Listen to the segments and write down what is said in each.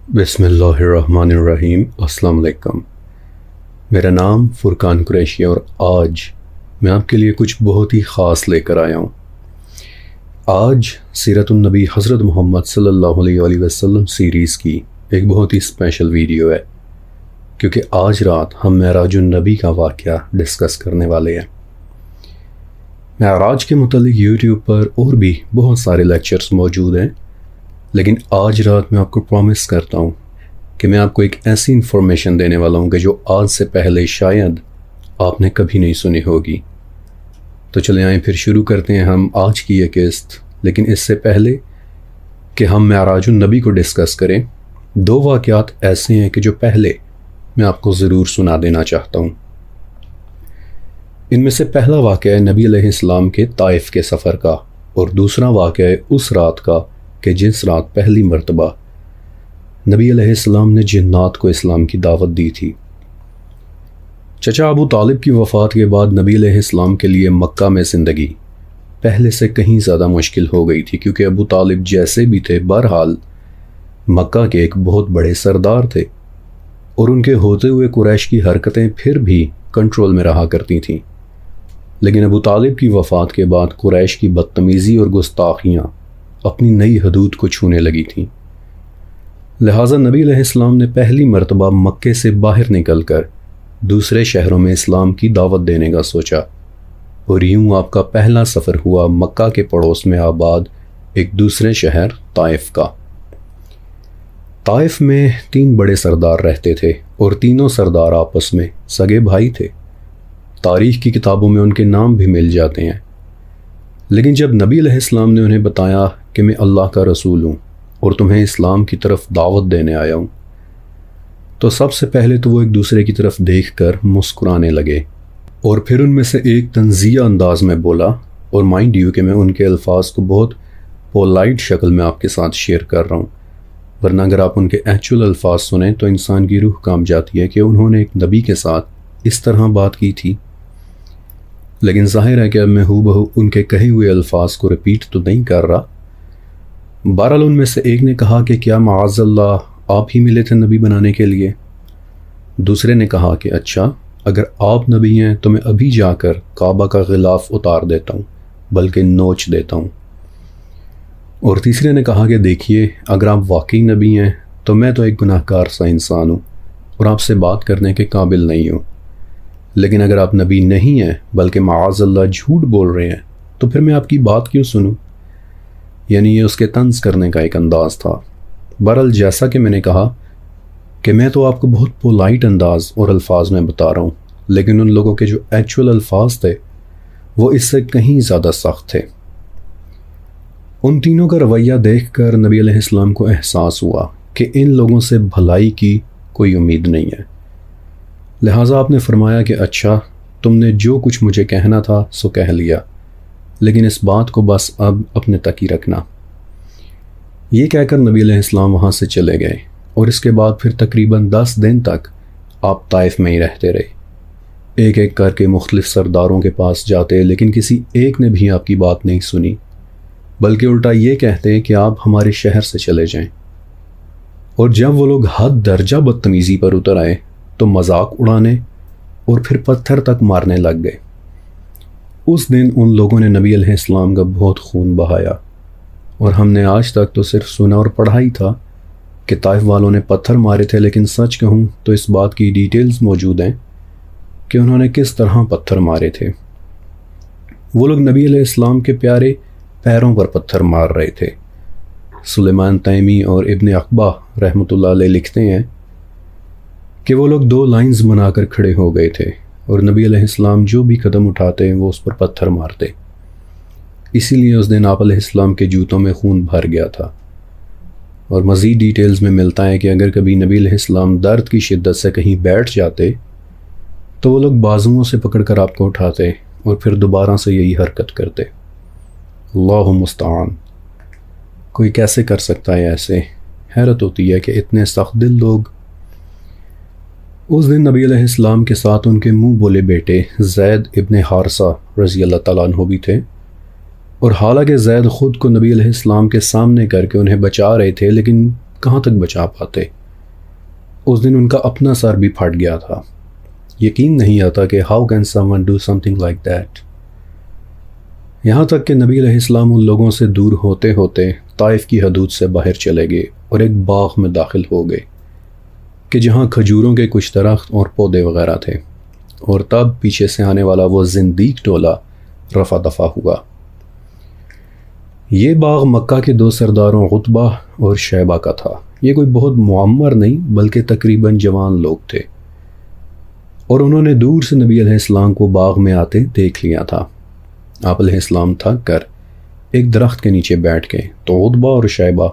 بسم اللہ الرحمن الرحیم۔ السلام علیکم۔ میرا نام فرقان قریشی ہے اور آج میں آپ کے لیے کچھ بہت ہی خاص لے کر آیا ہوں۔ آج سیرت النبی حضرت محمد صلی اللہ علیہ وآلہ وسلم سیریز کی ایک بہت ہی اسپیشل ویڈیو ہے، کیونکہ آج رات ہم معراج النبی کا واقعہ ڈسکس کرنے والے ہیں۔ معراج کے متعلق یوٹیوب پر اور بھی بہت سارے لیکچرز موجود ہیں، لیکن آج رات میں آپ کو پرومس کرتا ہوں کہ میں آپ کو ایک ایسی انفارمیشن دینے والا ہوں کہ جو آج سے پہلے شاید آپ نے کبھی نہیں سنی ہوگی۔ تو چلیں آئیں پھر شروع کرتے ہیں ہم آج کی یہ قسط۔ لیکن اس سے پہلے کہ ہم معراج النبی کو ڈسکس کریں، دو واقعات ایسے ہیں کہ جو پہلے میں آپ کو ضرور سنا دینا چاہتا ہوں۔ ان میں سے پہلا واقعہ ہے نبی علیہ السلام کے طائف کے سفر کا، اور دوسرا واقعہ ہے اس رات کا کہ جس رات پہلی مرتبہ نبی علیہ السلام نے جنات کو اسلام کی دعوت دی تھی۔ چچا ابو طالب کی وفات کے بعد نبی علیہ السلام کے لیے مکہ میں زندگی پہلے سے کہیں زیادہ مشکل ہو گئی تھی، کیونکہ ابو طالب جیسے بھی تھے بہرحال مکہ کے ایک بہت بڑے سردار تھے، اور ان کے ہوتے ہوئے قریش کی حرکتیں پھر بھی کنٹرول میں رہا کرتی تھیں۔ لیکن ابو طالب کی وفات کے بعد قریش کی بدتمیزی اور گستاخیاں اپنی نئی حدود کو چھونے لگی تھیں، لہٰذا نبی علیہ السلام نے پہلی مرتبہ مکے سے باہر نکل کر دوسرے شہروں میں اسلام کی دعوت دینے کا سوچا، اور یوں آپ کا پہلا سفر ہوا مکہ کے پڑوس میں آباد ایک دوسرے شہر طائف کا۔ طائف میں 3 بڑے سردار رہتے تھے، اور تینوں سردار آپس میں سگے بھائی تھے۔ تاریخ کی کتابوں میں ان کے نام بھی مل جاتے ہیں۔ لیکن جب نبی علیہ السلام نے انہیں بتایا کہ میں اللہ کا رسول ہوں اور تمہیں اسلام کی طرف دعوت دینے آیا ہوں، تو سب سے پہلے تو وہ ایک دوسرے کی طرف دیکھ کر مسکرانے لگے، اور پھر ان میں سے ایک تنزیہ انداز میں بولا، اور مائنڈ یو کہ میں ان کے الفاظ کو بہت پولائٹ شکل میں آپ کے ساتھ شیئر کر رہا ہوں، ورنہ اگر آپ ان کے ایکچول الفاظ سنیں تو انسان کی روح کانپ جاتی ہے کہ انہوں نے ایک نبی کے ساتھ اس طرح بات کی تھی۔ لیکن ظاہر ہے کہ اب میں بہو ان کے کہے ہوئے الفاظ کو ریپیٹ تو نہیں کر رہا۔ بہرحال ان میں سے ایک نے کہا کہ کیا معاذ اللہ آپ ہی ملے تھے نبی بنانے کے لیے؟ دوسرے نے کہا کہ اچھا، اگر آپ نبی ہیں تو میں ابھی جا کر کعبہ کا غلاف اتار دیتا ہوں، بلکہ نوچ دیتا ہوں۔ اور تیسرے نے کہا کہ دیکھیے، اگر آپ واقعی نبی ہیں تو میں تو ایک گناہ گار سا انسان ہوں اور آپ سے بات کرنے کے قابل نہیں ہوں، لیکن اگر آپ نبی نہیں ہیں بلکہ معاذ اللہ جھوٹ بول رہے ہیں تو پھر میں آپ کی بات کیوں سنوں؟ یعنی یہ اس کے طنز کرنے کا ایک انداز تھا۔ بہرحال جیسا کہ میں نے کہا کہ میں تو آپ کو بہت پولائٹ انداز اور الفاظ میں بتا رہا ہوں، لیکن ان لوگوں کے جو ایکچول الفاظ تھے وہ اس سے کہیں زیادہ سخت تھے۔ ان تینوں کا رویہ دیکھ کر نبی علیہ السلام کو احساس ہوا کہ ان لوگوں سے بھلائی کی کوئی امید نہیں ہے، لہٰذا آپ نے فرمایا کہ اچھا، تم نے جو کچھ مجھے کہنا تھا سو کہہ لیا، لیکن اس بات کو بس اب اپنے تک ہی رکھنا۔ یہ کہہ کر نبی علیہ السلام وہاں سے چلے گئے، اور اس کے بعد پھر تقریباً 10 دن تک آپ طائف میں ہی رہتے رہے، ایک ایک کر کے مختلف سرداروں کے پاس جاتے، لیکن کسی ایک نے بھی آپ کی بات نہیں سنی، بلکہ الٹا یہ کہتے کہ آپ ہمارے شہر سے چلے جائیں۔ اور جب وہ لوگ حد درجہ بدتمیزی پر اتر آئے تو مذاق اڑانے اور پھر پتھر تک مارنے لگ گئے۔ اس دن ان لوگوں نے نبی علیہ السلام کا بہت خون بہایا، اور ہم نے آج تک تو صرف سنا اور پڑھا ہی تھا کہ طائف والوں نے پتھر مارے تھے، لیکن سچ کہوں تو اس بات کی ڈیٹیلز موجود ہیں کہ انہوں نے کس طرح پتھر مارے تھے۔ وہ لوگ نبی علیہ السلام کے پیارے پیروں پر پتھر مار رہے تھے۔ سلیمان تیمی اور ابن عقبہ رحمۃ اللہ علیہ لکھتے ہیں کہ وہ لوگ 2 لائنز بنا کر کھڑے ہو گئے تھے، اور نبی علیہ السلام جو بھی قدم اٹھاتے وہ اس پر پتھر مارتے، اسی لیے اس دن آپ علیہ السلام کے جوتوں میں خون بھر گیا تھا۔ اور مزید ڈیٹیلز میں ملتا ہے کہ اگر کبھی نبی علیہ السلام درد کی شدت سے کہیں بیٹھ جاتے تو وہ لوگ بازوؤں سے پکڑ کر آپ کو اٹھاتے اور پھر دوبارہ سے یہی حرکت کرتے۔ اللہ مستعان، کوئی کیسے کر سکتا ہے ایسے؟ حیرت ہوتی ہے کہ اتنے سخت دل لوگ۔ اس دن نبی علیہ السلام کے ساتھ ان کے منہ بولے بیٹے زید ابن حارثہ رضی اللہ تعالیٰ عنہ بھی تھے، اور حالانکہ زید خود کو نبی علیہ السلام کے سامنے کر کے انہیں بچا رہے تھے، لیکن کہاں تک بچا پاتے۔ اس دن ان کا اپنا سر بھی پھٹ گیا تھا۔ یقین نہیں آتا کہ how can some one do some thing like that. یہاں تک کہ نبی علیہ السلام ان لوگوں سے دور ہوتے ہوتے طائف کی حدود سے باہر چلے گئے اور ایک باغ میں داخل ہو گئے کہ جہاں کھجوروں کے کچھ درخت اور پودے وغیرہ تھے، اور تب پیچھے سے آنے والا وہ زندیق ٹولہ رفع دفع ہوا۔ یہ باغ مکہ کے 2 سرداروں عتبہ اور شیبہ کا تھا۔ یہ کوئی بہت معمر نہیں بلکہ تقریباً جوان لوگ تھے، اور انہوں نے دور سے نبی علیہ السلام کو باغ میں آتے دیکھ لیا تھا۔ آپ علیہ السلام تھک کر ایک درخت کے نیچے بیٹھ گئے تو عتبہ اور شیبہ،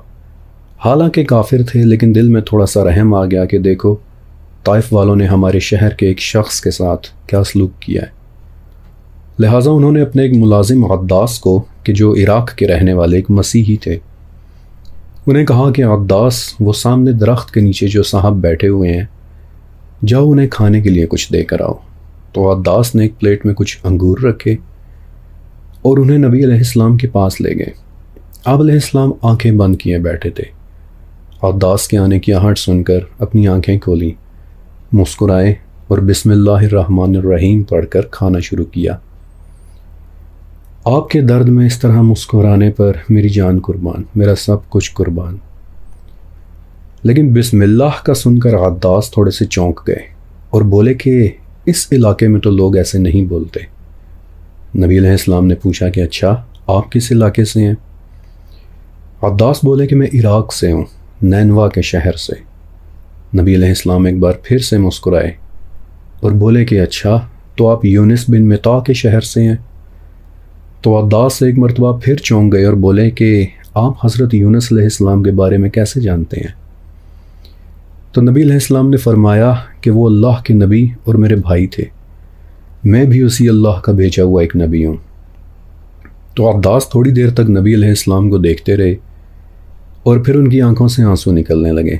حالانکہ کافر تھے لیکن دل میں تھوڑا سا رحم آ گیا کہ دیکھو طائف والوں نے ہمارے شہر کے ایک شخص کے ساتھ کیا سلوک کیا ہے۔ لہٰذا انہوں نے اپنے ایک ملازم عداس کو، کہ جو عراق کے رہنے والے ایک مسیحی تھے، انہیں کہا کہ عداس، وہ سامنے درخت کے نیچے جو صاحب بیٹھے ہوئے ہیں، جاؤ انہیں کھانے کے لیے کچھ دے کر آؤ۔ تو عداس نے ایک پلیٹ میں کچھ انگور رکھے اور انہیں نبی علیہ السلام کے پاس لے گئے۔ آپ علیہ السلام آنکھیں بند کیے بیٹھے تھے۔ عداس کے آنے کی آہٹ سن کر اپنی آنکھیں کھولیں، مسکرائے اور بسم اللہ الرحمن الرحیم پڑھ کر کھانا شروع کیا۔ آپ کے درد میں اس طرح مسکرانے پر میری جان قربان، میرا سب کچھ قربان۔ لیکن بسم اللہ کا سن کر عداس تھوڑے سے چونک گئے اور بولے کہ اس علاقے میں تو لوگ ایسے نہیں بولتے۔ نبی علیہ السلام نے پوچھا کہ اچھا آپ کس علاقے سے ہیں؟ عداس بولے کہ میں عراق سے ہوں، نینوا کے شہر سے۔ نبی علیہ السلام ایک بار پھر سے مسکرائے اور بولے کہ اچھا تو آپ یونس بن متا کے شہر سے ہیں؟ تو عداس ایک مرتبہ پھر چونک گئے اور بولے کہ آپ حضرت یونس علیہ السلام کے بارے میں کیسے جانتے ہیں؟ تو نبی علیہ السلام نے فرمایا کہ وہ اللہ کے نبی اور میرے بھائی تھے، میں بھی اسی اللہ کا بھیجا ہوا ایک نبی ہوں۔ تو عداس تھوڑی دیر تک نبی علیہ السلام کو دیکھتے رہے اور پھر ان کی آنکھوں سے آنسو نکلنے لگے۔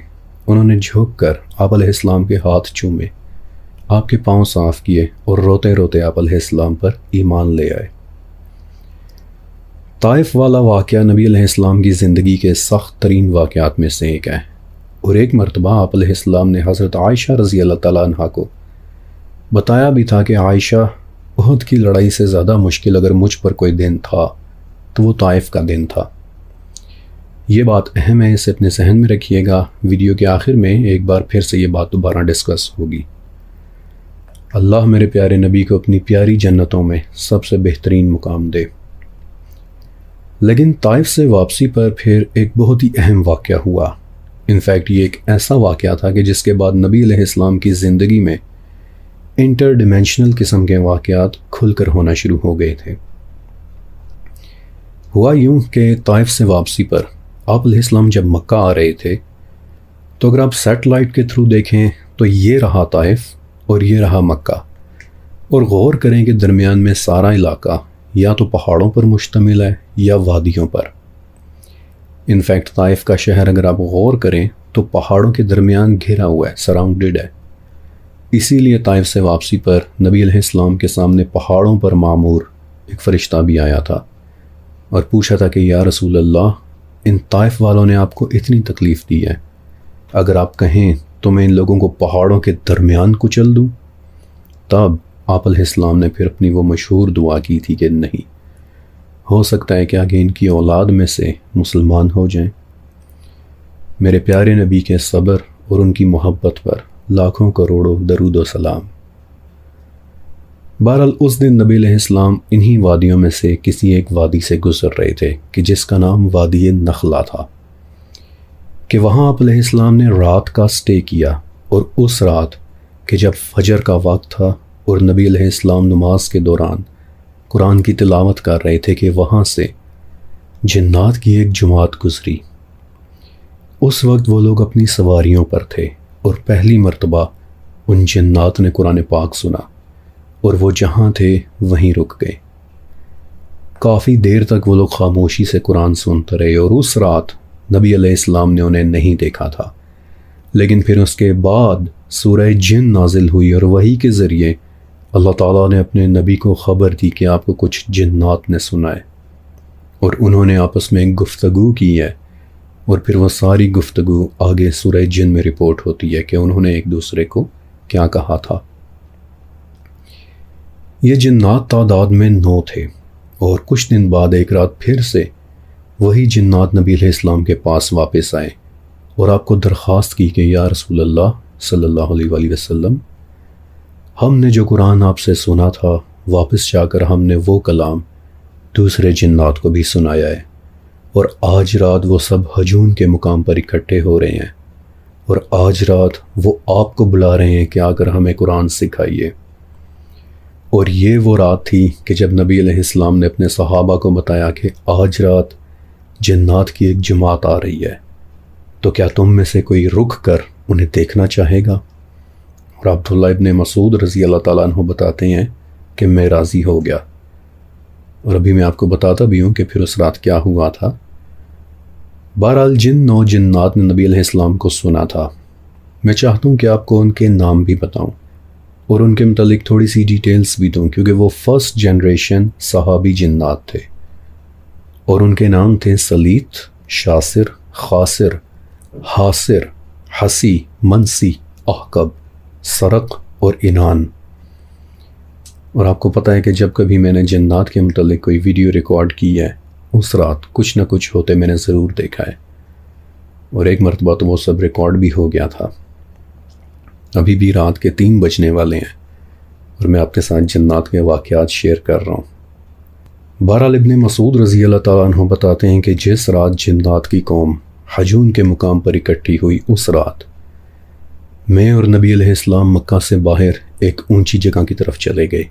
انہوں نے جھک کر آپ علیہ السلام کے ہاتھ چومے، آپ کے پاؤں صاف کیے اور روتے روتے آپ علیہ السلام پر ایمان لے آئے۔ طائف والا واقعہ نبی علیہ السلام کی زندگی کے سخت ترین واقعات میں سے ایک ہے، اور ایک مرتبہ آپ علیہ السلام نے حضرت عائشہ رضی اللہ تعالیٰ عنہ کو بتایا بھی تھا کہ عائشہ، احد کی لڑائی سے زیادہ مشکل اگر مجھ پر کوئی دن تھا تو وہ طائف کا دن تھا۔ یہ بات اہم ہے، اسے اپنے ذہن میں رکھیے گا۔ ویڈیو کے آخر میں ایک بار پھر سے یہ بات دوبارہ ڈسکس ہوگی۔ اللہ میرے پیارے نبی کو اپنی پیاری جنتوں میں سب سے بہترین مقام دے۔ لیکن طائف سے واپسی پر پھر ایک بہت ہی اہم واقعہ ہوا۔ انفیکٹ یہ ایک ایسا واقعہ تھا کہ جس کے بعد نبی علیہ السلام کی زندگی میں انٹر ڈیمینشنل قسم کے واقعات کھل کر ہونا شروع ہو گئے تھے۔ ہوا یوں کہ طائف سے واپسی پر آپ علیہ السلام جب مکہ آ رہے تھے تو اگر آپ سیٹلائٹ کے تھرو دیکھیں تو یہ رہا طائف اور یہ رہا مکہ، اور غور کریں کہ درمیان میں سارا علاقہ یا تو پہاڑوں پر مشتمل ہے یا وادیوں پر۔ انفیکٹ طائف کا شہر اگر آپ غور کریں تو پہاڑوں کے درمیان گھرا ہوا ہے، سراؤنڈڈ ہے۔ اسی لیے طائف سے واپسی پر نبی علیہ السلام کے سامنے پہاڑوں پر معمور ایک فرشتہ بھی آیا تھا اور پوچھا تھا کہ یا رسول اللہ، ان طائف والوں نے آپ کو اتنی تکلیف دی ہے، اگر آپ کہیں تو میں ان لوگوں کو پہاڑوں کے درمیان کچل دوں؟ تب آپ علیہ السلام نے پھر اپنی وہ مشہور دعا کی تھی کہ نہیں، ہو سکتا ہے کہ آگے ان کی اولاد میں سے مسلمان ہو جائیں۔ میرے پیارے نبی کے صبر اور ان کی محبت پر لاکھوں کروڑوں درود و سلام۔ بہرحال اس دن نبی علیہ السلام انہی وادیوں میں سے کسی ایک وادی سے گزر رہے تھے کہ جس کا نام وادی نخلا تھا، کہ وہاں آپ علیہ السلام نے رات کا سٹے کیا، اور اس رات کہ جب فجر کا وقت تھا اور نبی علیہ السلام نماز کے دوران قرآن کی تلاوت کر رہے تھے کہ وہاں سے جنات کی ایک جماعت گزری۔ اس وقت وہ لوگ اپنی سواریوں پر تھے اور پہلی مرتبہ ان جنات نے قرآن پاک سنا، اور وہ جہاں تھے وہیں رک گئے۔ کافی دیر تک وہ لوگ خاموشی سے قرآن سنتے رہے، اور اس رات نبی علیہ السلام نے انہیں نہیں دیکھا تھا، لیکن پھر اس کے بعد سورہ جن نازل ہوئی اور وحی کے ذریعے اللہ تعالیٰ نے اپنے نبی کو خبر دی کہ آپ کو کچھ جنات نے سنا ہے، اور انہوں نے آپس میں گفتگو کی ہے اور پھر وہ ساری گفتگو آگے سورہ جن میں رپورٹ ہوتی ہے کہ انہوں نے ایک دوسرے کو کیا کہا تھا۔ یہ جنات تعداد میں 9 تھے، اور کچھ دن بعد ایک رات پھر سے وہی جنات نبی علیہ السلام کے پاس واپس آئے اور آپ کو درخواست کی کہ یا رسول اللہ صلی اللہ علیہ وآلہ وسلم، ہم نے جو قرآن آپ سے سنا تھا واپس جا کر ہم نے وہ کلام دوسرے جنات کو بھی سنایا ہے، اور آج رات وہ سب ہجون کے مقام پر اکٹھے ہو رہے ہیں، اور آج رات وہ آپ کو بلا رہے ہیں کہ آ کر ہمیں قرآن سکھائیے۔ اور یہ وہ رات تھی کہ جب نبی علیہ السلام نے اپنے صحابہ کو بتایا کہ آج رات جنات کی ایک جماعت آ رہی ہے، تو کیا تم میں سے کوئی رک کر انہیں دیکھنا چاہے گا؟ اور عبداللہ ابن مسعود رضی اللہ تعالیٰ عنہ بتاتے ہیں کہ میں راضی ہو گیا۔ اور ابھی میں آپ کو بتاتا بھی ہوں کہ پھر اس رات کیا ہوا تھا۔ بہرحال جن 9 جنات نے نبی علیہ السلام کو سنا تھا، میں چاہتا ہوں کہ آپ کو ان کے نام بھی بتاؤں اور ان کے متعلق تھوڑی سی ڈیٹیلز بھی دوں، کیونکہ وہ فرسٹ جنریشن صحابی جنات تھے، اور ان کے نام تھے سلیت، شاسر، خاسر، حاصر، حسی، منسی، احقب، سرق اور انان۔ اور آپ کو پتہ ہے کہ جب کبھی میں نے جنات کے متعلق کوئی ویڈیو ریکارڈ کی ہے، اس رات کچھ نہ کچھ ہوتے میں نے ضرور دیکھا ہے، اور ایک مرتبہ تو وہ سب ریکارڈ بھی ہو گیا تھا۔ ابھی بھی رات کے 3 بجنے والے ہیں اور میں آپ کے ساتھ جنات کے واقعات شیئر کر رہا ہوں۔ بہرحال ابن مسعود رضی اللہ تعالیٰ عنہ بتاتے ہیں کہ جس رات جنات کی قوم ہجون کے مقام پر اکٹھی ہوئی، اس رات میں اور نبی علیہ السلام مکہ سے باہر ایک اونچی جگہ کی طرف چلے گئے۔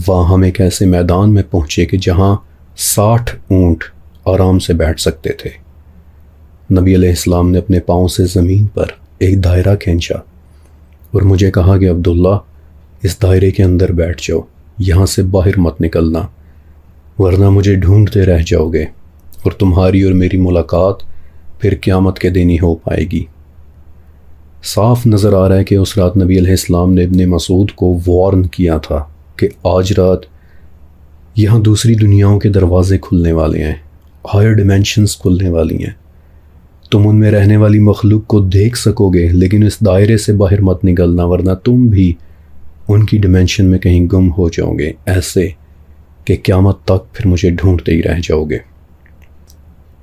وہاں ہم ایک ایسے میدان میں پہنچے کہ جہاں 60 اونٹ آرام سے بیٹھ سکتے تھے۔ نبی علیہ السلام نے اپنے پاؤں سے زمین پر ایک دائرہ کھینچا اور مجھے کہا کہ عبداللہ، اس دائرے کے اندر بیٹھ جاؤ، یہاں سے باہر مت نکلنا، ورنہ مجھے ڈھونڈتے رہ جاؤ گے اور تمہاری اور میری ملاقات پھر قیامت کے دن ہی ہو پائے گی۔ صاف نظر آ رہا ہے کہ اس رات نبی علیہ السلام نے ابن مسعود کو وارن کیا تھا کہ آج رات یہاں دوسری دنیاؤں کے دروازے کھلنے والے ہیں، ہائر ڈیمینشنز کھلنے والی ہیں، تم ان میں رہنے والی مخلوق کو دیکھ سکو گے، لیکن اس دائرے سے باہر مت نکلنا، ورنہ تم بھی ان کی ڈیمینشن میں کہیں گم ہو جاؤ گے، ایسے کہ قیامت تک پھر مجھے ڈھونڈتے ہی رہ جاؤ گے۔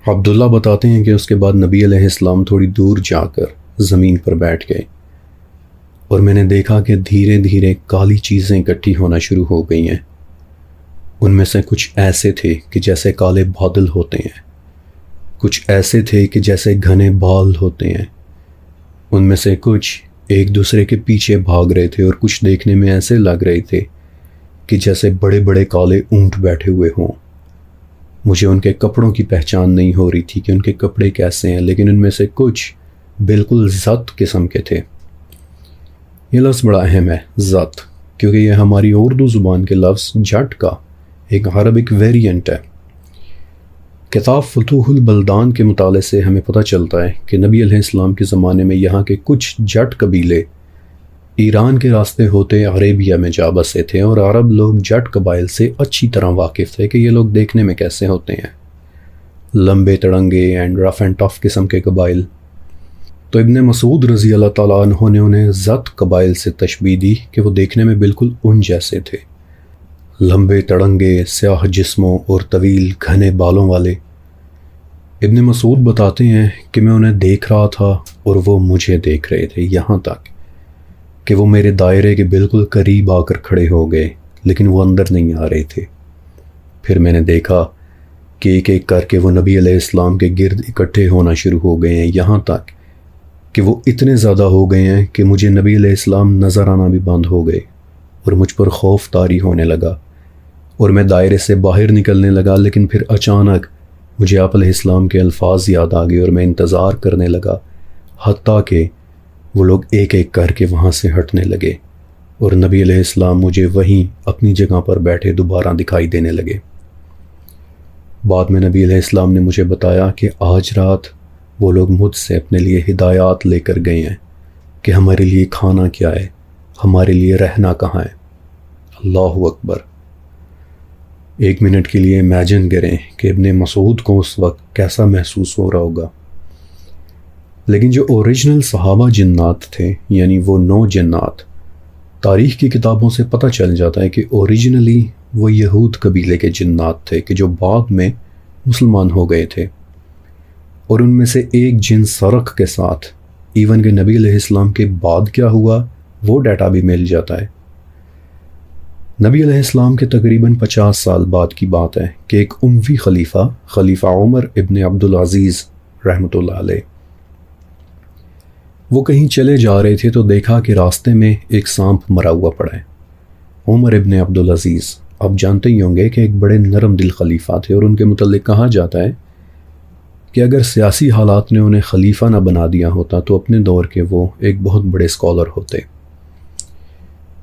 عبداللہ بتاتے ہیں کہ اس کے بعد نبی علیہ السلام تھوڑی دور جا کر زمین پر بیٹھ گئے، اور میں نے دیکھا کہ دھیرے دھیرے کالی چیزیں اکٹھی ہونا شروع ہو گئی ہیں۔ ان میں سے کچھ ایسے تھے کہ جیسے کالے بادل ہوتے ہیں، کچھ ایسے تھے کہ جیسے گھنے بال ہوتے ہیں، ان میں سے کچھ ایک دوسرے کے پیچھے بھاگ رہے تھے، اور کچھ دیکھنے میں ایسے لگ رہے تھے کہ جیسے بڑے بڑے کالے اونٹ بیٹھے ہوئے ہوں۔ مجھے ان کے کپڑوں کی پہچان نہیں ہو رہی تھی کہ ان کے کپڑے کیسے ہیں، لیکن ان میں سے کچھ بالکل ذات قسم کے تھے۔ یہ لفظ بڑا اہم ہے، ذات، کیونکہ یہ ہماری اردو زبان کے لفظ جٹ کا ایک عربک ویریئنٹ ہے۔ کتاب فتوح البلدان کے مطالعے سے ہمیں پتہ چلتا ہے کہ نبی علیہ السلام کے زمانے میں یہاں کے کچھ جٹ قبیلے ایران کے راستے ہوتے عربیہ میں جا بسے تھے، اور عرب لوگ جٹ قبائل سے اچھی طرح واقف تھے کہ یہ لوگ دیکھنے میں کیسے ہوتے ہیں، لمبے تڑنگے اینڈ رف اینڈ ٹف قسم کے قبائل۔ تو ابن مسعود رضی اللہ تعالیٰ عنہ نے انہیں ذات قبائل سے تشبیہ دی کہ وہ دیکھنے میں بالکل ان جیسے تھے، لمبے تڑنگے، سیاہ جسموں اور طویل گھنے بالوں والے۔ ابن مسعود بتاتے ہیں کہ میں انہیں دیکھ رہا تھا اور وہ مجھے دیکھ رہے تھے، یہاں تک کہ وہ میرے دائرے کے بالکل قریب آ کر کھڑے ہو گئے، لیکن وہ اندر نہیں آ رہے تھے۔ پھر میں نے دیکھا کہ ایک ایک کر کے وہ نبی علیہ السلام کے گرد اکٹھے ہونا شروع ہو گئے ہیں، یہاں تک کہ وہ اتنے زیادہ ہو گئے ہیں کہ مجھے نبی علیہ السلام نظر آنا بھی بند ہو گئے، اور مجھ پر خوف طاری ہونے لگا، اور میں دائرے سے باہر نکلنے لگا۔ لیکن پھر اچانک مجھے آپ علیہ السلام کے الفاظ یاد آ گئے، اور میں انتظار کرنے لگا، حتیٰ کہ وہ لوگ ایک ایک کر کے وہاں سے ہٹنے لگے، اور نبی علیہ السلام مجھے وہیں اپنی جگہ پر بیٹھے دوبارہ دکھائی دینے لگے۔ بعد میں نبی علیہ السلام نے مجھے بتایا کہ آج رات وہ لوگ مجھ سے اپنے لیے ہدایات لے کر گئے ہیں کہ ہمارے لیے کھانا کیا ہے، ہمارے لیے رہنا کہاں ہے۔ اللہ اکبر۔ ایک منٹ کے لیے امیجن کریں کہ ابن مسعود کو اس وقت کیسا محسوس ہو رہا ہوگا۔ لیکن جو اوریجنل صحابہ جنات تھے، یعنی وہ 9 جنات، تاریخ کی کتابوں سے پتہ چل جاتا ہے کہ اوریجنلی وہ یہود قبیلے کے جنات تھے کہ جو بعد میں مسلمان ہو گئے تھے، اور ان میں سے ایک جن سرخ کے ساتھ، ایون کہ نبی علیہ السلام کے بعد کیا ہوا وہ ڈیٹا بھی مل جاتا ہے۔ نبی علیہ السلام کے تقریباً 50 سال بعد کی بات ہے کہ ایک اموی خلیفہ عمر ابن عبدالعزیز رحمۃ اللہ علیہ، وہ کہیں چلے جا رہے تھے تو دیکھا کہ راستے میں ایک سانپ مرا ہوا پڑا ہے۔ عمر ابن عبدالعزیز، آپ جانتے ہی ہوں گے کہ ایک بڑے نرم دل خلیفہ تھے، اور ان کے متعلق کہا جاتا ہے کہ اگر سیاسی حالات نے انہیں خلیفہ نہ بنا دیا ہوتا تو اپنے دور کے وہ ایک بہت بڑے اسکالر ہوتے۔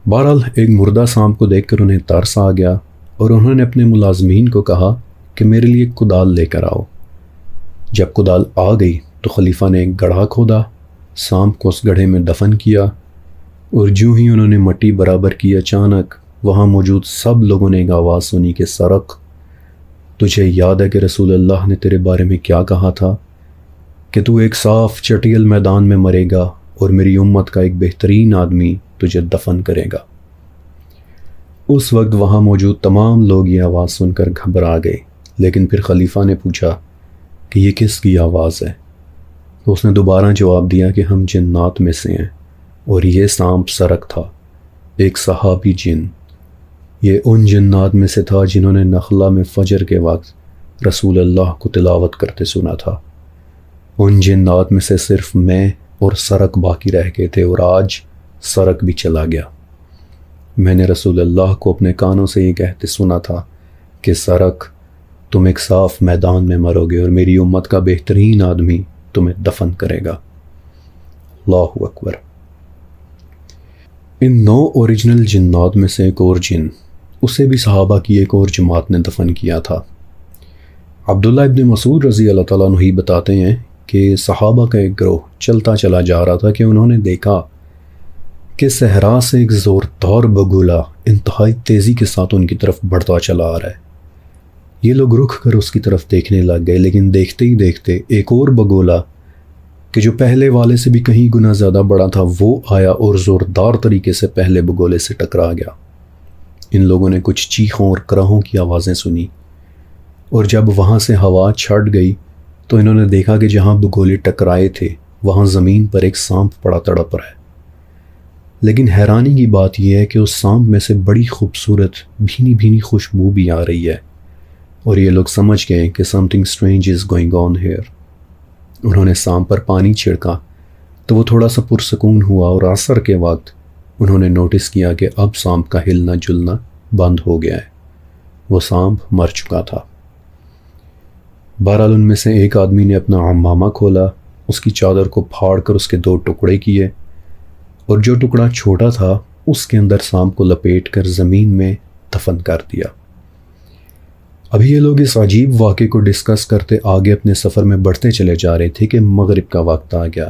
بہرحال ایک مردہ سانپ کو دیکھ کر انہیں ترس آ گیا، اور انہوں نے اپنے ملازمین کو کہا کہ میرے لیے کدال لے کر آؤ۔ جب کدال آ گئی تو خلیفہ نے ایک گڑھا کھودا، سانپ کو اس گڑھے میں دفن کیا، اور جو ہی انہوں نے مٹی برابر کی، اچانک وہاں موجود سب لوگوں نے ایک آواز سنی کہ سرق، تجھے یاد ہے کہ رسول اللہ نے تیرے بارے میں کیا کہا تھا کہ تو ایک صاف چٹیل میدان میں مرے گا اور میری امت کا ایک بہترین آدمی تجھے دفن کرے گا۔ اس وقت وہاں موجود تمام لوگ یہ آواز سن کر گھبرا گئے، لیکن پھر خلیفہ نے پوچھا کہ یہ کس کی آواز ہے؟ تو اس نے دوبارہ جواب دیا کہ ہم جنات میں سے ہیں، اور یہ سانپ سرق تھا، ایک صحابی جن۔ یہ ان جنات میں سے تھا جنہوں نے نخلا میں فجر کے وقت رسول اللہ کو تلاوت کرتے سنا تھا۔ ان جنات میں سے صرف میں اور سرق باقی رہ گئے تھے، اور آج سرق بھی چلا گیا۔ میں نے رسول اللہ کو اپنے کانوں سے یہ کہتے سنا تھا کہ سرق، تم ایک صاف میدان میں مرو گے اور میری امت کا بہترین آدمی تمہیں دفن کرے گا۔ اللہ اکبر۔ ان 9 اوریجنل جنات میں سے ایک اور جن، اسے بھی صحابہ کی ایک اور جماعت نے دفن کیا تھا۔ عبداللہ ابن مسعود رضی اللہ تعالیٰ عنہ ہی بتاتے ہیں کہ صحابہ کا ایک گروہ چلتا چلا جا رہا تھا کہ انہوں نے دیکھا کہ صحرا سے ایک زوردار بگولا انتہائی تیزی کے ساتھ ان کی طرف بڑھتا چلا آ رہا ہے۔ یہ لوگ رک کر اس کی طرف دیکھنے لگ گئے، لیکن دیکھتے ہی دیکھتے ایک اور بگولا کہ جو پہلے والے سے بھی کہیں گنا زیادہ بڑا تھا وہ آیا اور زوردار طریقے سے پہلے بگولے سے ٹکرا گیا۔ ان لوگوں نے کچھ چیخوں اور کراہوں کی آوازیں سنی، اور جب وہاں سے ہوا چھٹ گئی تو انہوں نے دیکھا کہ جہاں بگولے ٹکرائے تھے وہاں زمین پر ایک سانپ پڑا تڑپ رہا ہے۔ لیکن حیرانی کی بات یہ ہے کہ اس سانپ میں سے بڑی خوبصورت بھینی بھینی خوشبو بھی آ رہی ہے، اور یہ لوگ سمجھ گئے کہ something strange is going on here۔ انہوں نے سانپ پر پانی چھڑکا تو وہ تھوڑا سا پرسکون ہوا، اور عصر کے وقت انہوں نے نوٹس کیا کہ اب سانپ کا ہلنا جلنا بند ہو گیا ہے، وہ سانپ مر چکا تھا۔ بہرحال ان میں سے ایک آدمی نے اپنا عمامہ کھولا، اس کی چادر کو پھاڑ کر اس کے 2 ٹکڑے کیے، اور جو ٹکڑا چھوٹا تھا اس کے اندر سانپ کو لپیٹ کر زمین میں دفن کر دیا۔ ابھی یہ لوگ اس عجیب واقعے کو ڈسکس کرتے آگے اپنے سفر میں بڑھتے چلے جا رہے تھے کہ مغرب کا وقت آ گیا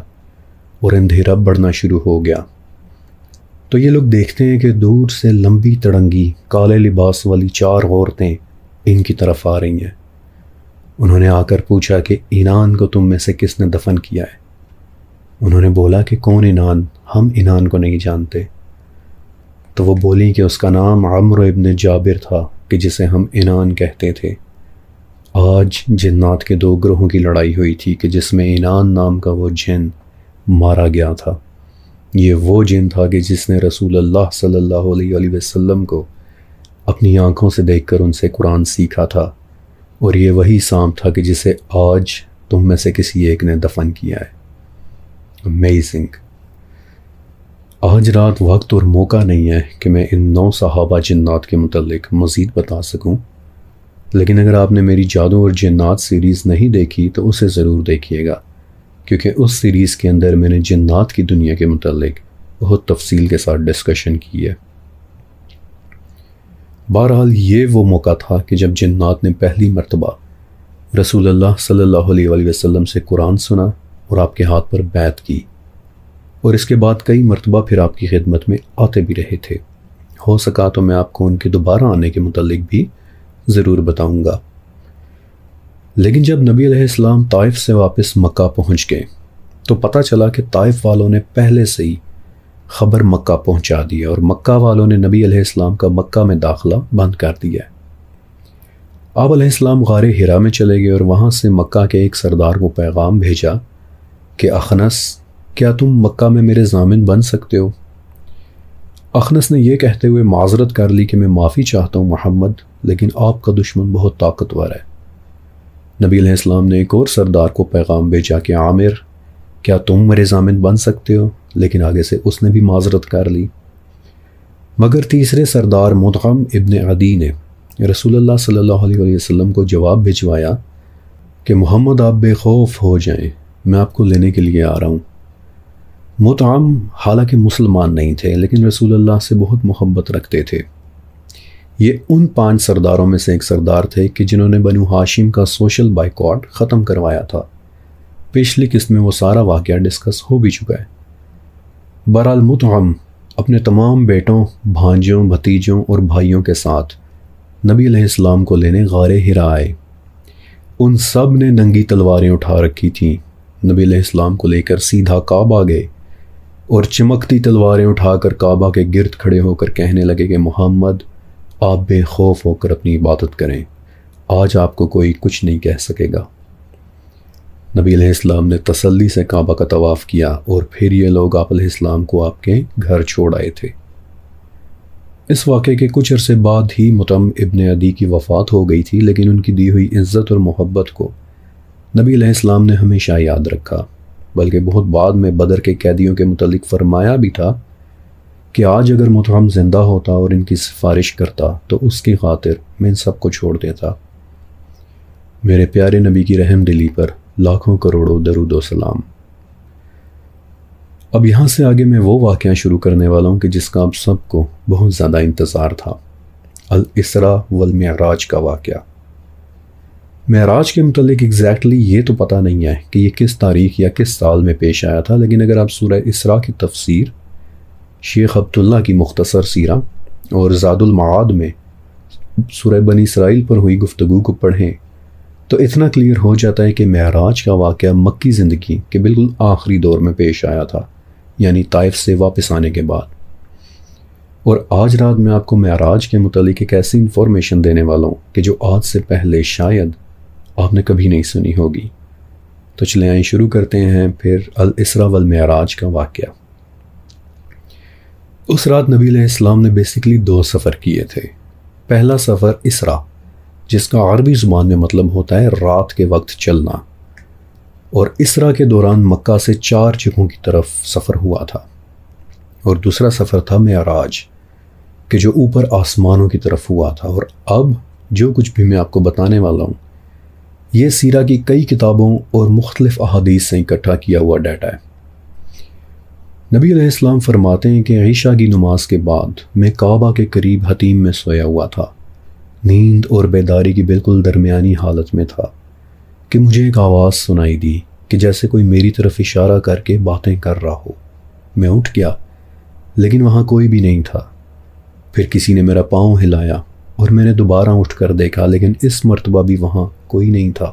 اور اندھیرا بڑھنا شروع ہو گیا۔ تو یہ لوگ دیکھتے ہیں کہ دور سے لمبی تڑنگی کالے لباس والی 4 عورتیں ان کی طرف آ رہی ہیں۔ انہوں نے آ کر پوچھا کہ اینان کو تم میں سے کس نے دفن کیا ہے؟ انہوں نے بولا کہ کون اینان؟ ہم اینان کو نہیں جانتے۔ تو وہ بولیں کہ اس کا نام عمرو ابن جابر تھا کہ جسے ہم اینان کہتے تھے۔ آج جنات کے 2 گروہوں کی لڑائی ہوئی تھی کہ جس میں اینان نام کا وہ جن مارا گیا تھا۔ یہ وہ جن تھا کہ جس نے رسول اللہ صلی اللہ علیہ وآلہ وسلم کو اپنی آنکھوں سے دیکھ کر ان سے قرآن سیکھا تھا، اور یہ وہی سانپ تھا کہ جسے آج تم میں سے کسی ایک نے دفن کیا ہے۔ امیزنگ۔ آج رات وقت اور موقع نہیں ہے کہ میں ان 9 صحابہ جنات کے متعلق مزید بتا سکوں، لیکن اگر آپ نے میری جادو اور جنات سیریز نہیں دیکھی تو اسے ضرور دیکھیے گا، کیونکہ اس سیریز کے اندر میں نے جنات کی دنیا کے متعلق بہت تفصیل کے ساتھ ڈسکشن کی ہے۔ بہرحال یہ وہ موقع تھا کہ جب جنات نے پہلی مرتبہ رسول اللہ صلی اللہ علیہ وآلہ وسلم سے قرآن سنا اور آپ کے ہاتھ پر بیعت کی، اور اس کے بعد کئی مرتبہ پھر آپ کی خدمت میں آتے بھی رہے تھے۔ ہو سکا تو میں آپ کو ان کے دوبارہ آنے کے متعلق بھی ضرور بتاؤں گا۔ لیکن جب نبی علیہ السلام طائف سے واپس مکہ پہنچ گئے تو پتہ چلا کہ طائف والوں نے پہلے سے ہی خبر مکہ پہنچا دی اور مکہ والوں نے نبی علیہ السلام کا مکہ میں داخلہ بند کر دیا ہے۔ آپ علیہ السلام غار حرا میں چلے گئے اور وہاں سے مکہ کے ایک سردار کو پیغام بھیجا کہ اخنس، کیا تم مکہ میں میرے ضامن بن سکتے ہو؟ اخنس نے یہ کہتے ہوئے معذرت کر لی کہ میں معافی چاہتا ہوں محمد، لیکن آپ کا دشمن بہت طاقتور ہے۔ نبی علیہ السلام نے ایک اور سردار کو پیغام بھیجا کہ عامر، کیا تم میرے ضامن بن سکتے ہو؟ لیکن آگے سے اس نے بھی معذرت کر لی۔ مگر تیسرے سردار مطعم ابن عدی نے رسول اللہ صلی اللہ علیہ وسلم کو جواب بھجوایا کہ محمد آپ بے خوف ہو جائیں، میں آپ کو لینے کے لیے آ رہا ہوں۔ مطعم حالانکہ مسلمان نہیں تھے لیکن رسول اللہ سے بہت محبت رکھتے تھے۔ یہ ان 5 سرداروں میں سے ایک سردار تھے کہ جنہوں نے بنو ہاشم کا سوشل بائیکاٹ ختم کروایا تھا۔ پچھلی قسط میں وہ سارا واقعہ ڈسکس ہو بھی چکا ہے۔ بہرحال مطعم اپنے تمام بیٹوں، بھانجوں، بھتیجوں اور بھائیوں کے ساتھ نبی علیہ السلام کو لینے غار حرا آئے۔ ان سب نے ننگی تلواریں اٹھا رکھی تھیں۔ نبی علیہ السلام کو لے کر سیدھا کعبہ گئے اور چمکتی تلواریں اٹھا کر کعبہ کے گرد کھڑے ہو کر کہنے لگے کہ محمد، آپ بے خوف ہو کر اپنی عبادت کریں، آج آپ کو کوئی کچھ نہیں کہہ سکے گا۔ نبی علیہ السلام نے تسلی سے کعبہ کا طواف کیا اور پھر یہ لوگ آپ علیہ السلام کو آپ کے گھر چھوڑ آئے تھے۔ اس واقعے کے کچھ عرصے بعد ہی مطعم ابن عدی کی وفات ہو گئی تھی، لیکن ان کی دی ہوئی عزت اور محبت کو نبی علیہ السلام نے ہمیشہ یاد رکھا، بلکہ بہت بعد میں بدر کے قیدیوں کے متعلق فرمایا بھی تھا کہ آج اگر مطعم زندہ ہوتا اور ان کی سفارش کرتا تو اس کی خاطر میں ان سب کو چھوڑ دیتا۔ میرے پیارے نبی کی رحم دلی پر لاکھوں کروڑوں درود و سلام۔ اب یہاں سے آگے میں وہ واقعہ شروع کرنے والا ہوں کہ جس کا آپ سب کو بہت زیادہ انتظار تھا، الاسراء والمعراج کا واقعہ۔ معراج کے متعلق ایگزیکٹلی یہ تو پتہ نہیں ہے کہ یہ کس تاریخ یا کس سال میں پیش آیا تھا، لیکن اگر آپ سورہ اسراء کی تفسیر شیخ عبداللہ کی مختصر سیرہ اور زاد المعاد میں سورہ بنی اسرائیل پر ہوئی گفتگو کو پڑھیں تو اتنا کلیئر ہو جاتا ہے کہ معراج کا واقعہ مکی زندگی کے بالکل آخری دور میں پیش آیا تھا، یعنی طائف سے واپس آنے کے بعد۔ اور آج رات میں آپ کو معراج کے متعلق ایک ایسی انفارمیشن دینے والا ہوں کہ جو آج سے پہلے شاید آپ نے کبھی نہیں سنی ہوگی۔ تو چلیں آئیں شروع کرتے ہیں پھر الاسراء والمعراج کا واقعہ۔ اس رات نبی علیہ السلام نے بیسیکلی 2 سفر کیے تھے۔ پہلا سفر اسراء، جس کا عربی زبان میں مطلب ہوتا ہے رات کے وقت چلنا، اور اسراء کے دوران مکہ سے 4 جگہوں کی طرف سفر ہوا تھا۔ اور دوسرا سفر تھا معراج، کہ جو اوپر آسمانوں کی طرف ہوا تھا۔ اور اب جو کچھ بھی میں آپ کو بتانے والا ہوں یہ سیرہ کی کئی کتابوں اور مختلف احادیث سے اکٹھا کیا ہوا ڈیٹا ہے۔ نبی علیہ السلام فرماتے ہیں کہ عشاء کی نماز کے بعد میں کعبہ کے قریب حتیم میں سویا ہوا تھا، نیند اور بیداری کی بالکل درمیانی حالت میں تھا کہ مجھے ایک آواز سنائی دی کہ جیسے کوئی میری طرف اشارہ کر کے باتیں کر رہا ہو۔ میں اٹھ گیا لیکن وہاں کوئی بھی نہیں تھا۔ پھر کسی نے میرا پاؤں ہلایا اور میں نے دوبارہ اٹھ کر دیکھا، لیکن اس مرتبہ بھی وہاں کوئی نہیں تھا۔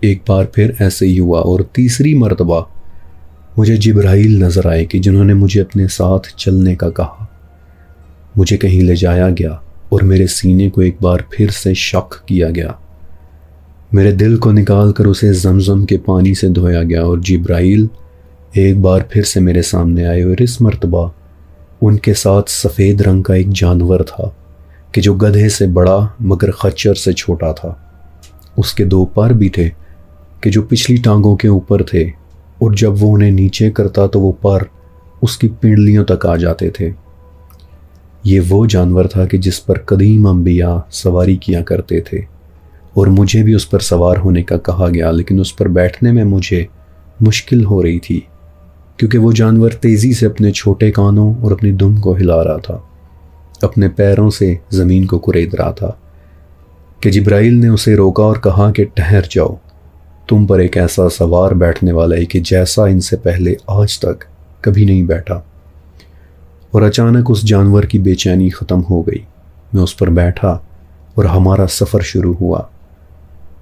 ایک بار پھر ایسے ہی ہوا اور تیسری مرتبہ مجھے جبرائیل نظر آئے کہ جنہوں نے مجھے اپنے ساتھ چلنے کا کہا۔ مجھے کہیں لے جایا گیا اور میرے سینے کو ایک بار پھر سے شق کیا گیا۔ میرے دل کو نکال کر اسے زمزم کے پانی سے دھویا گیا اور جبرائیل ایک بار پھر سے میرے سامنے آئے، اور اس مرتبہ ان کے ساتھ سفید رنگ کا ایک جانور تھا کہ جو گدھے سے بڑا مگر خچر سے چھوٹا تھا۔ اس کے 2 پر بھی تھے کہ جو پچھلی ٹانگوں کے اوپر تھے، اور جب وہ انہیں نیچے کرتا تو وہ پر اس کی پنڈلیوں تک آ جاتے تھے۔ یہ وہ جانور تھا کہ جس پر قدیم انبیاء سواری کیا کرتے تھے، اور مجھے بھی اس پر سوار ہونے کا کہا گیا، لیکن اس پر بیٹھنے میں مجھے مشکل ہو رہی تھی کیونکہ وہ جانور تیزی سے اپنے چھوٹے کانوں اور اپنی دم کو ہلا رہا تھا، اپنے پیروں سے زمین کو کرید رہا تھا کہ جبرائیل نے اسے روکا اور کہا کہ ٹھہر جاؤ، تم پر ایک ایسا سوار بیٹھنے والا ہے کہ جیسا ان سے پہلے آج تک کبھی نہیں بیٹھا۔ اور اچانک اس جانور کی بے چینی ختم ہو گئی۔ میں اس پر بیٹھا اور ہمارا سفر شروع ہوا۔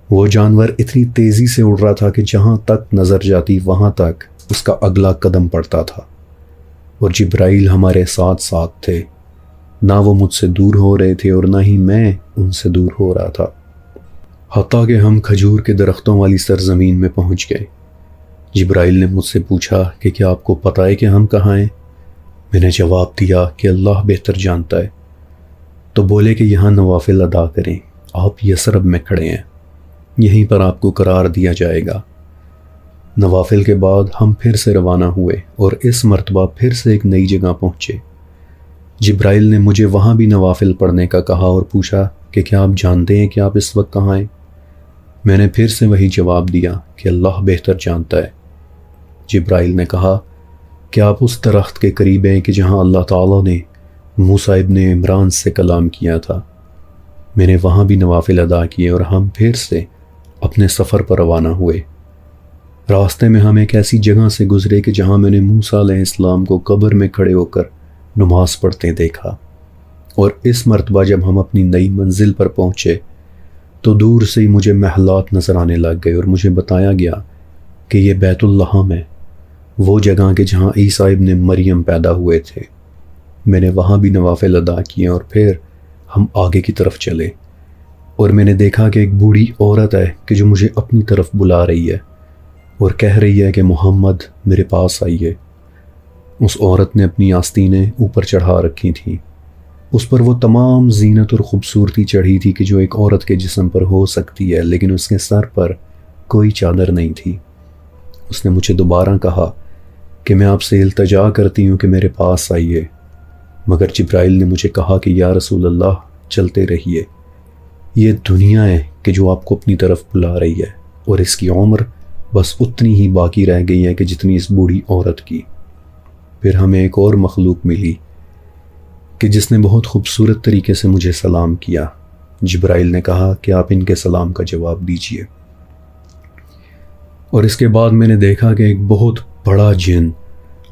وہ جانور اتنی تیزی سے اڑ رہا تھا کہ جہاں تک نظر جاتی وہاں تک اس کا اگلا قدم پڑتا تھا، اور جبرائیل ہمارے ساتھ ساتھ تھے۔ نہ وہ مجھ سے دور ہو رہے تھے اور نہ ہی میں ان سے دور ہو رہا تھا، حتیٰ کہ ہم کھجور کے درختوں والی سرزمین میں پہنچ گئے۔ جبرائیل نے مجھ سے پوچھا کہ کیا آپ کو پتہ ہے کہ ہم کہاں ہیں؟ میں نے جواب دیا کہ اللہ بہتر جانتا ہے۔ تو بولے کہ یہاں نوافل ادا کریں، آپ یثرب میں کھڑے ہیں، یہیں پر آپ کو قرار دیا جائے گا۔ نوافل کے بعد ہم پھر سے روانہ ہوئے اور اس مرتبہ پھر سے ایک نئی جگہ پہنچے۔ جبرائیل نے مجھے وہاں بھی نوافل پڑھنے کا کہا اور پوچھا کہ کیا آپ جانتے ہیں کہ آپ اس وقت کہاں ہیں؟ میں نے پھر سے وہی جواب دیا کہ اللہ بہتر جانتا ہے۔ جبرائیل نے کہا کہ آپ اس درخت کے قریب ہیں کہ جہاں اللہ تعالیٰ نے موسیٰ ابن عمران سے کلام کیا تھا۔ میں نے وہاں بھی نوافل ادا کیے اور ہم پھر سے اپنے سفر پر روانہ ہوئے۔ راستے میں ہم ایک ایسی جگہ سے گزرے کہ جہاں میں نے موسیٰ علیہ السلام کو قبر میں کھڑے ہو کر نماز پڑھتے دیکھا، اور اس مرتبہ جب ہم اپنی نئی منزل پر پہنچے تو دور سے ہی مجھے محلات نظر آنے لگ گئے اور مجھے بتایا گیا کہ یہ بیت اللحم ہے، وہ جگہ کہ جہاں عیسیٰ ابن مریم پیدا ہوئے تھے۔ میں نے وہاں بھی نوافل ادا کیے اور پھر ہم آگے کی طرف چلے، اور میں نے دیکھا کہ ایک بوڑھی عورت ہے کہ جو مجھے اپنی طرف بلا رہی ہے اور کہہ رہی ہے کہ محمد میرے پاس آئیے۔ اس عورت نے اپنی آستینیں اوپر چڑھا رکھی تھیں، اس پر وہ تمام زینت اور خوبصورتی چڑھی تھی کہ جو ایک عورت کے جسم پر ہو سکتی ہے، لیکن اس کے سر پر کوئی چادر نہیں تھی۔ اس نے مجھے دوبارہ کہا کہ میں آپ سے التجا کرتی ہوں کہ میرے پاس آئیے، مگر جبرائیل نے مجھے کہا کہ یا رسول اللہ چلتے رہیے، یہ دنیا ہے کہ جو آپ کو اپنی طرف بلا رہی ہے، اور اس کی عمر بس اتنی ہی باقی رہ گئی ہے کہ جتنی اس بوڑھی عورت کی۔ پھر ہمیں ایک اور مخلوق ملی کہ جس نے بہت خوبصورت طریقے سے مجھے سلام کیا۔ جبرائیل نے کہا کہ آپ ان کے سلام کا جواب دیجئے، اور اس کے بعد میں نے دیکھا کہ ایک بہت بڑا جن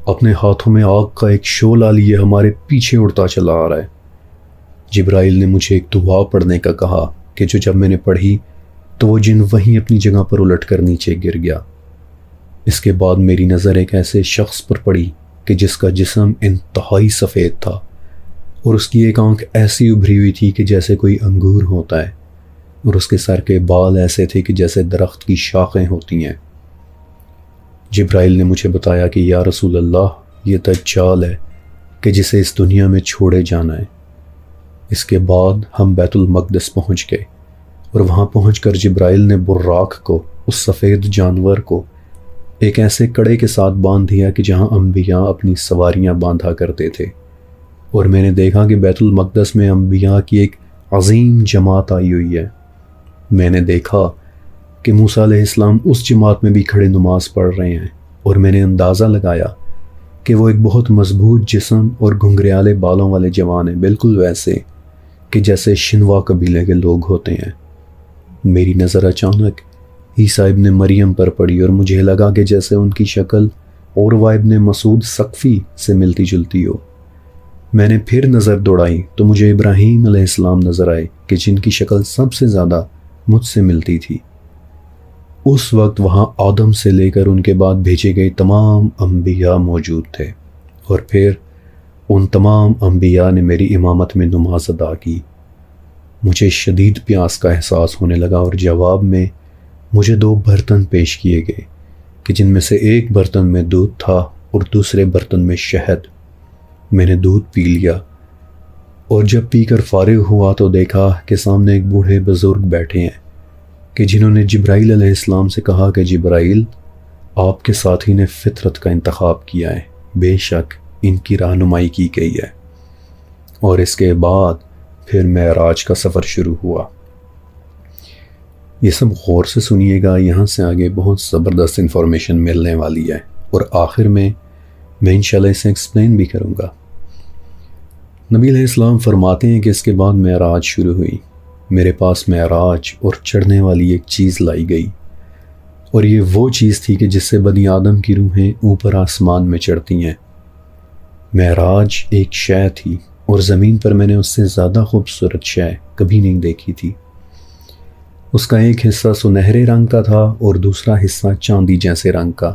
اپنے ہاتھوں میں آگ کا ایک شعلہ لیے ہمارے پیچھے اڑتا چلا آ رہا ہے۔ جبرائیل نے مجھے ایک دعا پڑھنے کا کہا کہ جب میں نے پڑھی تو وہ جن وہیں اپنی جگہ پر الٹ کر نیچے گر گیا۔ اس کے بعد میری نظر ایک ایسے شخص پر پڑی کہ جس کا جسم انتہائی سفید تھا، اور اس کی ایک آنکھ ایسی ابھری ہوئی تھی کہ جیسے کوئی انگور ہوتا ہے، اور اس کے سر کے بال ایسے تھے کہ جیسے درخت کی شاخیں ہوتی ہیں۔ جبرائیل نے مجھے بتایا کہ یا رسول اللہ یہ دجال ہے کہ جسے اس دنیا میں چھوڑے جانا ہے۔ اس کے بعد ہم بیت المقدس پہنچ گئے، اور وہاں پہنچ کر جبرائیل نے براق کو، اس سفید جانور کو، ایک ایسے کڑے کے ساتھ باندھ دیا کہ جہاں انبیاء اپنی سواریاں باندھا کرتے تھے، اور میں نے دیکھا کہ بیت المقدس میں انبیاء کی ایک عظیم جماعت آئی ہوئی ہے۔ میں نے دیکھا کہ موسیٰ علیہ السلام اس جماعت میں بھی کھڑے نماز پڑھ رہے ہیں، اور میں نے اندازہ لگایا کہ وہ ایک بہت مضبوط جسم اور گھنگریالے بالوں والے جوان ہیں، بالکل ویسے کہ جیسے شنوا قبیلے کے لوگ ہوتے ہیں۔ میری نظر اچانک عیسیٰ ابن مریم پر پڑی، اور مجھے لگا کہ جیسے ان کی شکل عروہ ابن مسعود ثقفی سے ملتی جلتی ہو۔ میں نے پھر نظر دوڑائی تو مجھے ابراہیم علیہ السلام نظر آئے کہ جن کی شکل سب سے زیادہ مجھ سے ملتی تھی۔ اس وقت وہاں آدم سے لے کر ان کے بعد بھیجے گئے تمام انبیاء موجود تھے، اور پھر ان تمام انبیاء نے میری امامت میں نماز ادا کی۔ مجھے شدید پیاس کا احساس ہونے لگا، اور جواب میں مجھے 2 برتن پیش کیے گئے کہ جن میں سے ایک برتن میں دودھ تھا اور دوسرے برتن میں شہد۔ میں نے دودھ پی لیا، اور جب پی کر فارغ ہوا تو دیکھا کہ سامنے ایک بوڑھے بزرگ بیٹھے ہیں کہ جنہوں نے جبرائیل علیہ السلام سے کہا کہ جبرائیل، آپ کے ساتھی نے فطرت کا انتخاب کیا ہے، بے شک ان کی رہنمائی کی گئی ہے۔ اور اس کے بعد پھر معراج کا سفر شروع ہوا۔ یہ سب غور سے سنیے گا، یہاں سے آگے بہت زبردست انفارمیشن ملنے والی ہے، اور آخر میں انشاءاللہ اسے ایکسپلین بھی کروں گا۔ نبی علیہ السلام فرماتے ہیں کہ اس کے بعد معراج شروع ہوئی۔ میرے پاس معراج اور چڑھنے والی ایک چیز لائی گئی، اور یہ وہ چیز تھی کہ جس سے بنی آدم کی روحیں اوپر آسمان میں چڑھتی ہیں۔ معراج ایک شے تھی اور زمین پر میں نے اس سے زیادہ خوبصورت شے کبھی نہیں دیکھی تھی۔ اس کا ایک حصہ سنہرے رنگ کا تھا اور دوسرا حصہ چاندی جیسے رنگ کا۔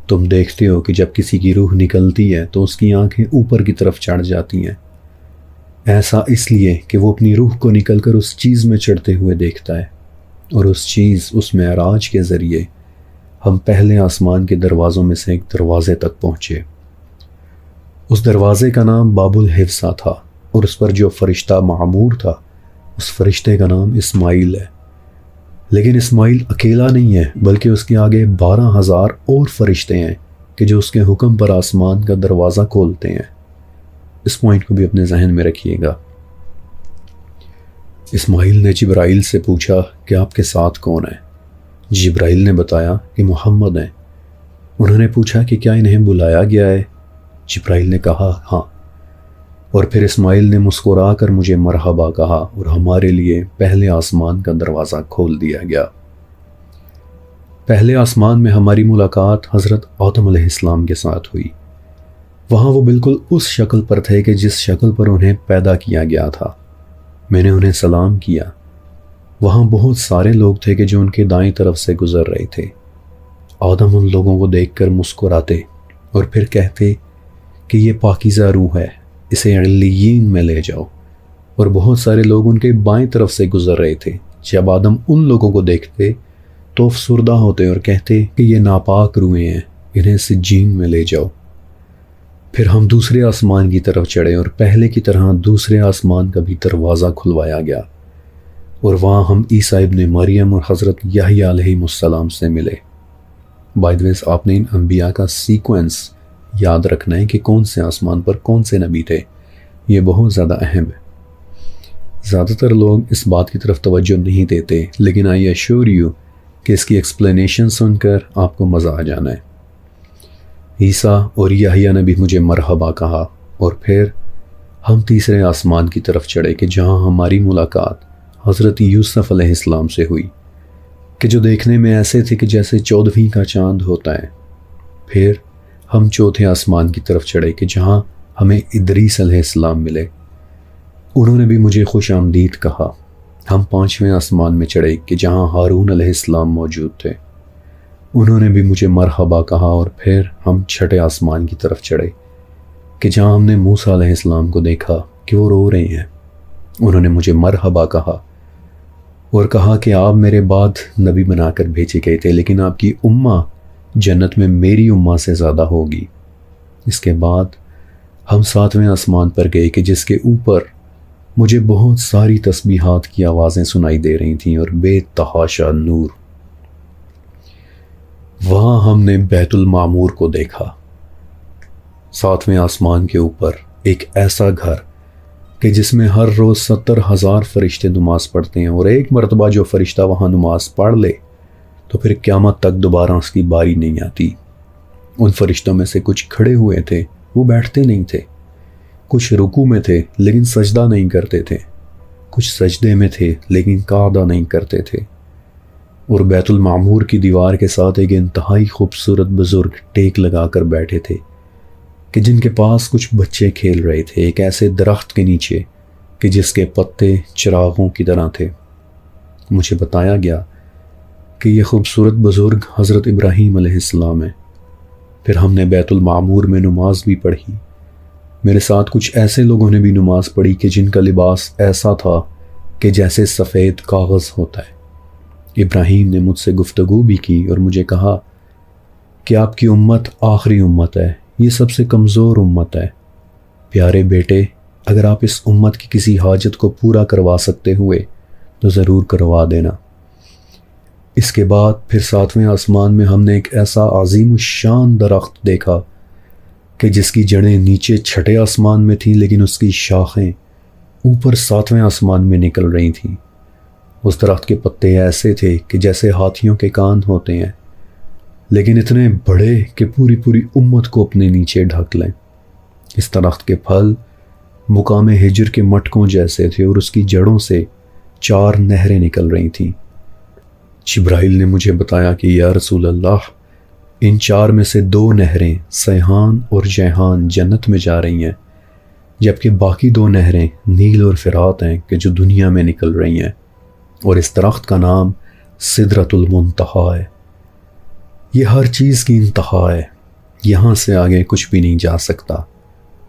تم دیکھتے ہو کہ جب کسی کی روح نکلتی ہے تو اس کی آنکھیں اوپر کی طرف چڑھ جاتی ہیں، ایسا اس لیے کہ وہ اپنی روح کو نکل کر اس چیز میں چڑھتے ہوئے دیکھتا ہے، اور اس چیز اس معراج کے ذریعے ہم پہلے آسمان کے دروازوں میں سے ایک دروازے تک پہنچے۔ اس دروازے کا نام باب الحفظہ تھا، اور اس پر جو فرشتہ معمور تھا اس فرشتے کا نام اسماعیل ہے۔ لیکن اسماعیل اکیلا نہیں ہے، بلکہ اس کے آگے 12,000 اور فرشتے ہیں کہ جو اس کے حکم پر آسمان کا دروازہ کھولتے ہیں۔ اس پوائنٹ کو بھی اپنے ذہن میں رکھیے گا۔ اسماعیل نے جبرائیل سے پوچھا کہ آپ کے ساتھ کون ہے؟ جبرائیل نے بتایا کہ محمد ہیں۔ انہوں نے پوچھا کہ کیا انہیں بلایا گیا ہے؟ جبرائیل نے کہا ہاں، اور پھر اسماعیل نے مسکرا کر مجھے مرحبا کہا اور ہمارے لیے پہلے آسمان کا دروازہ کھول دیا گیا۔ پہلے آسمان میں ہماری ملاقات حضرت آدم علیہ السلام کے ساتھ ہوئی۔ وہاں وہ بالکل اس شکل پر تھے کہ جس شکل پر انہیں پیدا کیا گیا تھا۔ میں نے انہیں سلام کیا۔ وہاں بہت سارے لوگ تھے کہ جو ان کے دائیں طرف سے گزر رہے تھے۔ آدم ان لوگوں کو دیکھ کر مسکراتے اور پھر کہتے کہ یہ پاکیزہ روح ہے، اسے علیین میں لے جاؤ، اور بہت سارے لوگ ان کے بائیں طرف سے گزر رہے تھے۔ جب آدم ان لوگوں کو دیکھتے تو افسردہ ہوتے اور کہتے کہ یہ ناپاک روحیں ہیں، انہیں سجین میں لے جاؤ۔ پھر ہم دوسرے آسمان کی طرف چڑھے اور پہلے کی طرح دوسرے آسمان کا بھی دروازہ کھلوایا گیا، اور وہاں ہم عیسیٰ ابن مریم اور حضرت یحییٰ علیہ السلام سے ملے۔ بائی دی وے، آپ نے ان انبیاء کا سیکوینس یاد رکھنا ہے کہ کون سے آسمان پر کون سے نبی تھے، یہ بہت زیادہ اہم ہے۔ زیادہ تر لوگ اس بات کی طرف توجہ نہیں دیتے، لیکن آئی ایشور یو کہ اس کی ایکسپلینیشن سن کر آپ کو مزہ آ جانا ہے۔ عیسیٰ اور یحییٰ نے بھی مجھے مرحبا کہا، اور پھر ہم تیسرے آسمان کی طرف چڑھے کہ جہاں ہماری ملاقات حضرت یوسف علیہ السلام سے ہوئی، کہ جو دیکھنے میں ایسے تھے کہ جیسے 14ویں کا چاند ہوتا ہے۔ پھر ہم چوتھے آسمان کی طرف چڑھے کہ جہاں ہمیں ادریس علیہ السلام ملے، انہوں نے بھی مجھے خوش آمدید کہا۔ ہم 5ویں آسمان میں چڑھے کہ جہاں ہارون علیہ السلام موجود تھے، انہوں نے بھی مجھے مرحبا کہا، اور پھر ہم 6 آسمان کی طرف چڑھے کہ جہاں ہم نے موسیٰ علیہ السلام کو دیکھا کہ وہ رو رہے ہیں، انہوں نے مجھے مرحبا کہا اور کہا کہ آپ میرے بعد نبی بنا کر بھیجے گئے تھے، لیکن آپ کی امہ جنت میں میری امہ سے زیادہ ہوگی۔ اس کے بعد ہم 7ویں آسمان پر گئے کہ جس کے اوپر مجھے بہت ساری تسبیحات کی آوازیں سنائی دے رہی تھیں اور بے تحاشا نور۔ وہاں ہم نے بیت المعمور کو دیکھا۔ 7ویں آسمان کے اوپر ایک ایسا گھر کہ جس میں ہر روز 70,000 فرشتے نماز پڑھتے ہیں، اور ایک مرتبہ جو فرشتہ وہاں نماز پڑھ لے تو پھر قیامت تک دوبارہ اس کی باری نہیں آتی۔ ان فرشتوں میں سے کچھ کھڑے ہوئے تھے، وہ بیٹھتے نہیں تھے، کچھ رکوع میں تھے لیکن سجدہ نہیں کرتے تھے، کچھ سجدے میں تھے لیکن قعدہ نہیں کرتے تھے، اور بیت المعمور کی دیوار کے ساتھ ایک انتہائی خوبصورت بزرگ ٹیک لگا کر بیٹھے تھے کہ جن کے پاس کچھ بچے کھیل رہے تھے، ایک ایسے درخت کے نیچے کہ جس کے پتے چراغوں کی طرح تھے۔ مجھے بتایا گیا کہ یہ خوبصورت بزرگ حضرت ابراہیم علیہ السلام ہیں۔ پھر ہم نے بیت المعمور میں نماز بھی پڑھی۔ میرے ساتھ کچھ ایسے لوگوں نے بھی نماز پڑھی کہ جن کا لباس ایسا تھا کہ جیسے سفید کاغذ ہوتا ہے۔ ابراہیم نے مجھ سے گفتگو بھی کی اور مجھے کہا کہ آپ کی امت آخری امت ہے، یہ سب سے کمزور امت ہے۔ پیارے بیٹے، اگر آپ اس امت کی کسی حاجت کو پورا کروا سکتے ہوئے تو ضرور کروا دینا۔ اس کے بعد پھر 7ویں آسمان میں ہم نے ایک ایسا عظیم الشان درخت دیکھا کہ جس کی جڑیں نیچے 6 آسمان میں تھیں، لیکن اس کی شاخیں اوپر 7ویں آسمان میں نکل رہی تھیں۔ اس درخت کے پتے ایسے تھے کہ جیسے ہاتھیوں کے کان ہوتے ہیں، لیکن اتنے بڑے کہ پوری امت کو اپنے نیچے ڈھک لیں۔ اس درخت کے پھل مقام ہجر کے مٹکوں جیسے تھے اور اس کی جڑوں سے 4 نہریں نکل رہی تھیں۔ جبرائیل نے مجھے بتایا کہ یا رسول اللہ، ان 4 میں سے 2 نہریں سیحان اور جیحان جنت میں جا رہی ہیں، جبکہ باقی 2 نہریں نیل اور فرات ہیں کہ جو دنیا میں نکل رہی ہیں، اور اس درخت کا نام سدرۃ المنتہا ہے۔ یہ ہر چیز کی انتہا ہے، یہاں سے آگے کچھ بھی نہیں جا سکتا۔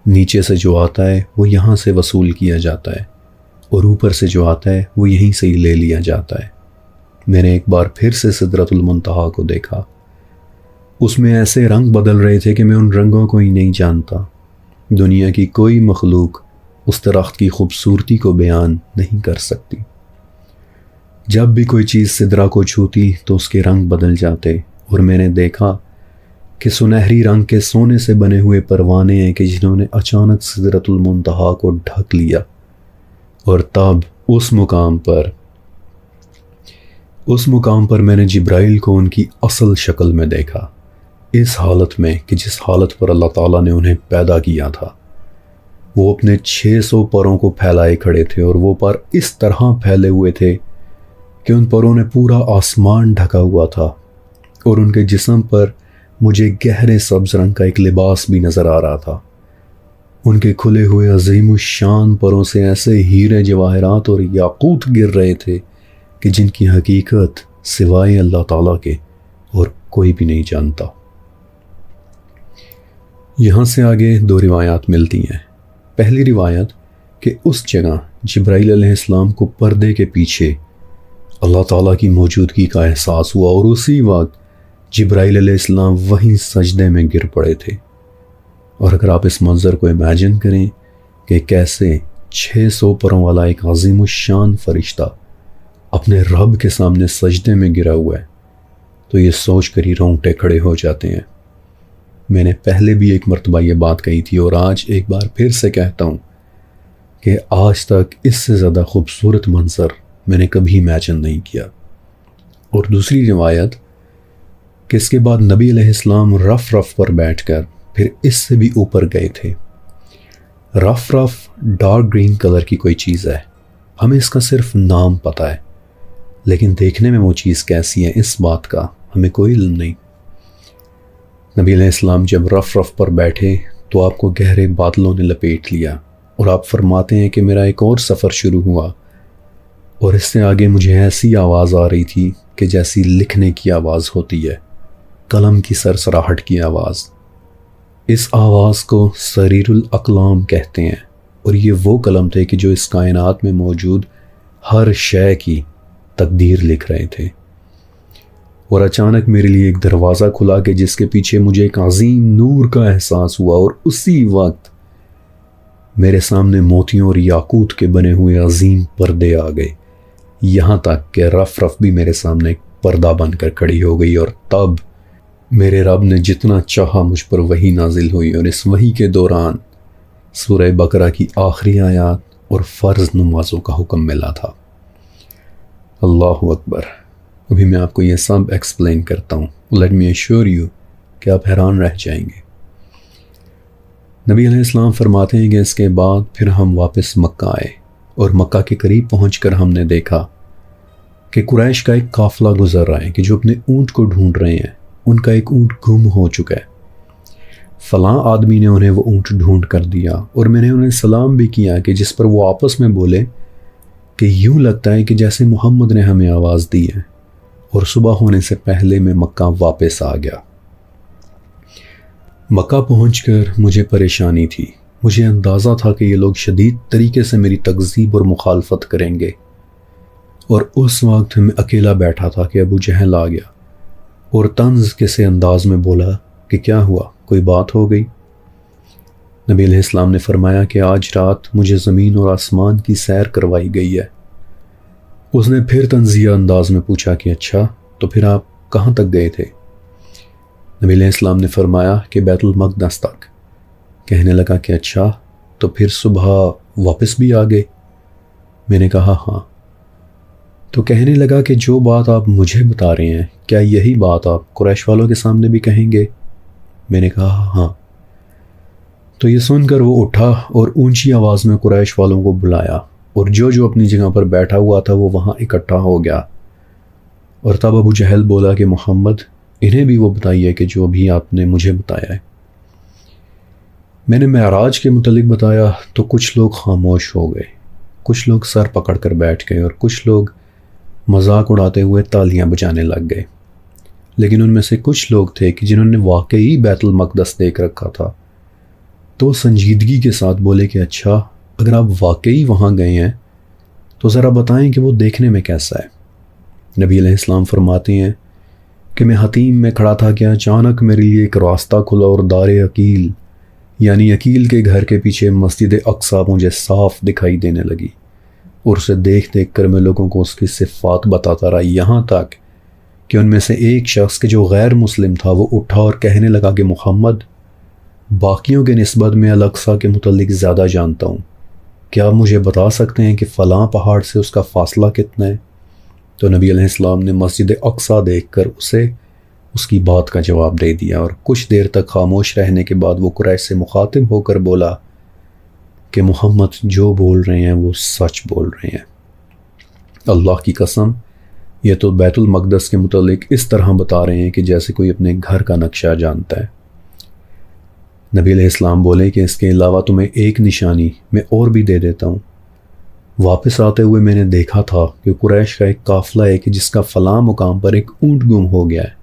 نیچے سے جو آتا ہے وہ یہاں سے وصول کیا جاتا ہے، اور اوپر سے جو آتا ہے وہ یہیں سے ہی لے لیا جاتا ہے۔ میں نے ایک بار پھر سے سدرۃ المنتہا کو دیکھا۔ اس میں ایسے رنگ بدل رہے تھے کہ میں ان رنگوں کو ہی نہیں جانتا۔ دنیا کی کوئی مخلوق اس درخت کی خوبصورتی کو بیان نہیں کر سکتی۔ جب بھی کوئی چیز سدرہ کو چھوتی تو اس کے رنگ بدل جاتے، اور میں نے دیکھا کہ سنہری رنگ کے سونے سے بنے ہوئے پروانے ہیں کہ جنہوں نے اچانک سدرۃ المنتہا کو ڈھک لیا۔ اور تب اس مقام پر میں نے جبرائیل کو ان کی اصل شکل میں دیکھا، اس حالت میں کہ جس حالت پر اللہ تعالیٰ نے انہیں پیدا کیا تھا۔ وہ اپنے 600 پروں کو پھیلائے کھڑے تھے، اور وہ پر اس طرح پھیلے ہوئے تھے کہ ان پروں نے پورا آسمان ڈھکا ہوا تھا، اور ان کے جسم پر مجھے گہرے سبز رنگ کا ایک لباس بھی نظر آ رہا تھا۔ ان کے کھلے ہوئے عظیم الشان پروں سے ایسے ہیرے جواہرات اور یاقوت گر رہے تھے کہ جن کی حقیقت سوائے اللہ تعالیٰ کے اور کوئی بھی نہیں جانتا۔ یہاں سے آگے 2 روایات ملتی ہیں۔ پہلی روایت کہ اس جگہ جبرائیل علیہ السلام کو پردے کے پیچھے اللہ تعالیٰ کی موجودگی کا احساس ہوا، اور اسی وقت جبرائیل علیہ السلام وہیں سجدے میں گر پڑے تھے۔ اور اگر آپ اس منظر کو امیجن کریں کہ کیسے 600 پروں والا ایک عظیم الشان فرشتہ اپنے رب کے سامنے سجدے میں گرا ہوا ہے، تو یہ سوچ کر ہی رونگٹے کھڑے ہو جاتے ہیں۔ میں نے پہلے بھی ایک مرتبہ یہ بات کہی تھی، اور آج ایک بار پھر سے کہتا ہوں کہ آج تک اس سے زیادہ خوبصورت منظر میں نے کبھی امیجن نہیں کیا۔ اور دوسری روایت کہ اس کے بعد نبی علیہ السلام رف پر بیٹھ کر پھر اس سے بھی اوپر گئے تھے۔ رف ڈارک گرین کلر کی کوئی چیز ہے، ہمیں اس کا صرف نام پتہ ہے، لیکن دیکھنے میں وہ چیز کیسی ہے اس بات کا ہمیں کوئی علم نہیں۔ نبی علیہ السلام جب رف پر بیٹھے تو آپ کو گہرے بادلوں نے لپیٹ لیا، اور آپ فرماتے ہیں کہ میرا ایک اور سفر شروع ہوا، اور اس سے آگے مجھے ایسی آواز آ رہی تھی کہ جیسی لکھنے کی آواز ہوتی ہے، قلم کی سرسراہٹ کی آواز۔ اس آواز کو سریر الاقلام کہتے ہیں، اور یہ وہ قلم تھے کہ جو اس کائنات میں موجود ہر شے کی تقدیر لکھ رہے تھے۔ اور اچانک میرے لیے ایک دروازہ کھلا کہ جس کے پیچھے مجھے ایک عظیم نور کا احساس ہوا، اور اسی وقت میرے سامنے موتیوں اور یاقوت کے بنے ہوئے عظیم پردے آ گئے، یہاں تک کہ رف بھی میرے سامنے ایک پردہ بن کر کھڑی ہو گئی۔ اور تب میرے رب نے جتنا چاہا مجھ پر وحی نازل ہوئی، اور اس وحی کے دوران سورہ بقرہ کی آخری آیات اور فرض نمازوں کا حکم ملا تھا۔ اللہ اکبر۔ ابھی میں آپ کو یہ سب ایکسپلین کرتا ہوں، لیٹ می ایشور یو کہ آپ حیران رہ جائیں گے۔ نبی علیہ السلام فرماتے ہیں کہ اس کے بعد پھر ہم واپس مکہ آئے، اور مکہ کے قریب پہنچ کر ہم نے دیکھا کہ قریش کا ایک قافلہ گزر رہا ہے کہ جو اپنے اونٹ کو ڈھونڈ رہے ہیں۔ ان کا ایک اونٹ گم ہو چکا ہے۔ فلاں آدمی نے انہیں وہ اونٹ ڈھونڈ کر دیا، اور میں نے انہیں سلام بھی کیا کہ جس پر وہ آپس میں بولے کہ یوں لگتا ہے کہ جیسے محمد نے ہمیں آواز دی ہے، اور صبح ہونے سے پہلے میں مکہ واپس آ گیا۔ مکہ پہنچ کر مجھے پریشانی تھی، مجھے اندازہ تھا کہ یہ لوگ شدید طریقے سے میری تکذیب اور مخالفت کریں گے، اور اس وقت میں اکیلا بیٹھا تھا کہ ابو جہل آ گیا اور طنز کے سے انداز میں بولا کہ کیا ہوا، کوئی بات ہو گئی؟ نبی علیہ السلام نے فرمایا کہ آج رات مجھے زمین اور آسمان کی سیر کروائی گئی ہے۔ اس نے پھر طنزیہ انداز میں پوچھا کہ اچھا تو پھر آپ کہاں تک گئے تھے؟ نبی علیہ السلام نے فرمایا کہ بیت المقدس تک۔ کہنے لگا کہ اچھا تو پھر صبح واپس بھی آ گئے؟ میں نے کہا ہاں۔ تو کہنے لگا کہ جو بات آپ مجھے بتا رہے ہیں کیا یہی بات آپ قریش والوں کے سامنے بھی کہیں گے؟ میں نے کہا ہاں۔ تو یہ سن کر وہ اٹھا اور اونچی آواز میں قریش والوں کو بلایا، اور جو اپنی جگہ پر بیٹھا ہوا تھا وہ وہاں اکٹھا ہو گیا۔ اور تب ابو جہل بولا کہ محمد انہیں بھی وہ بتائیے کہ جو بھی آپ نے مجھے بتایا ہے۔ میں نے معراج کے متعلق بتایا تو کچھ لوگ خاموش ہو گئے، کچھ لوگ سر پکڑ کر بیٹھ گئے اور کچھ لوگ مذاق اڑاتے ہوئے تالیاں بجانے لگ گئے۔ لیکن ان میں سے کچھ لوگ تھے کہ جنہوں نے واقعی بیت المقدس دیکھ رکھا تھا، تو سنجیدگی کے ساتھ بولے کہ اچھا، اگر آپ واقعی وہاں گئے ہیں تو ذرا بتائیں کہ وہ دیکھنے میں کیسا ہے۔ نبی علیہ السلام فرماتے ہیں کہ میں حتیم میں کھڑا تھا کہ اچانک میرے لیے ایک راستہ کھلا اور دار عقیل یعنی عقیل کے گھر کے پیچھے مسجد اقصیٰ مجھے صاف دکھائی دینے لگی، اور اسے دیکھ دیکھ کر میں لوگوں کو اس کی صفات بتاتا رہا، یہاں تک کہ ان میں سے ایک شخص کے جو غیر مسلم تھا وہ اٹھا اور کہنے لگا کہ محمد، باقیوں کے نسبت میں الاقصیٰ کے متعلق زیادہ جانتا ہوں، کیا آپ مجھے بتا سکتے ہیں کہ فلاں پہاڑ سے اس کا فاصلہ کتنا ہے؟ تو نبی علیہ السلام نے مسجد اقصیٰ دیکھ کر اسے اس کی بات کا جواب دے دیا، اور کچھ دیر تک خاموش رہنے کے بعد وہ قریش سے مخاطب ہو کر بولا کہ محمد جو بول رہے ہیں وہ سچ بول رہے ہیں۔ اللہ کی قسم، یہ تو بیت المقدس کے متعلق اس طرح بتا رہے ہیں کہ جیسے کوئی اپنے گھر کا نقشہ جانتا ہے۔ نبی علیہ السلام بولے کہ اس کے علاوہ تمہیں ایک نشانی میں اور بھی دے دیتا ہوں۔ واپس آتے ہوئے میں نے دیکھا تھا کہ قریش کا ایک قافلہ ہے کہ جس کا فلاں مقام پر ایک اونٹ گم ہو گیا ہے،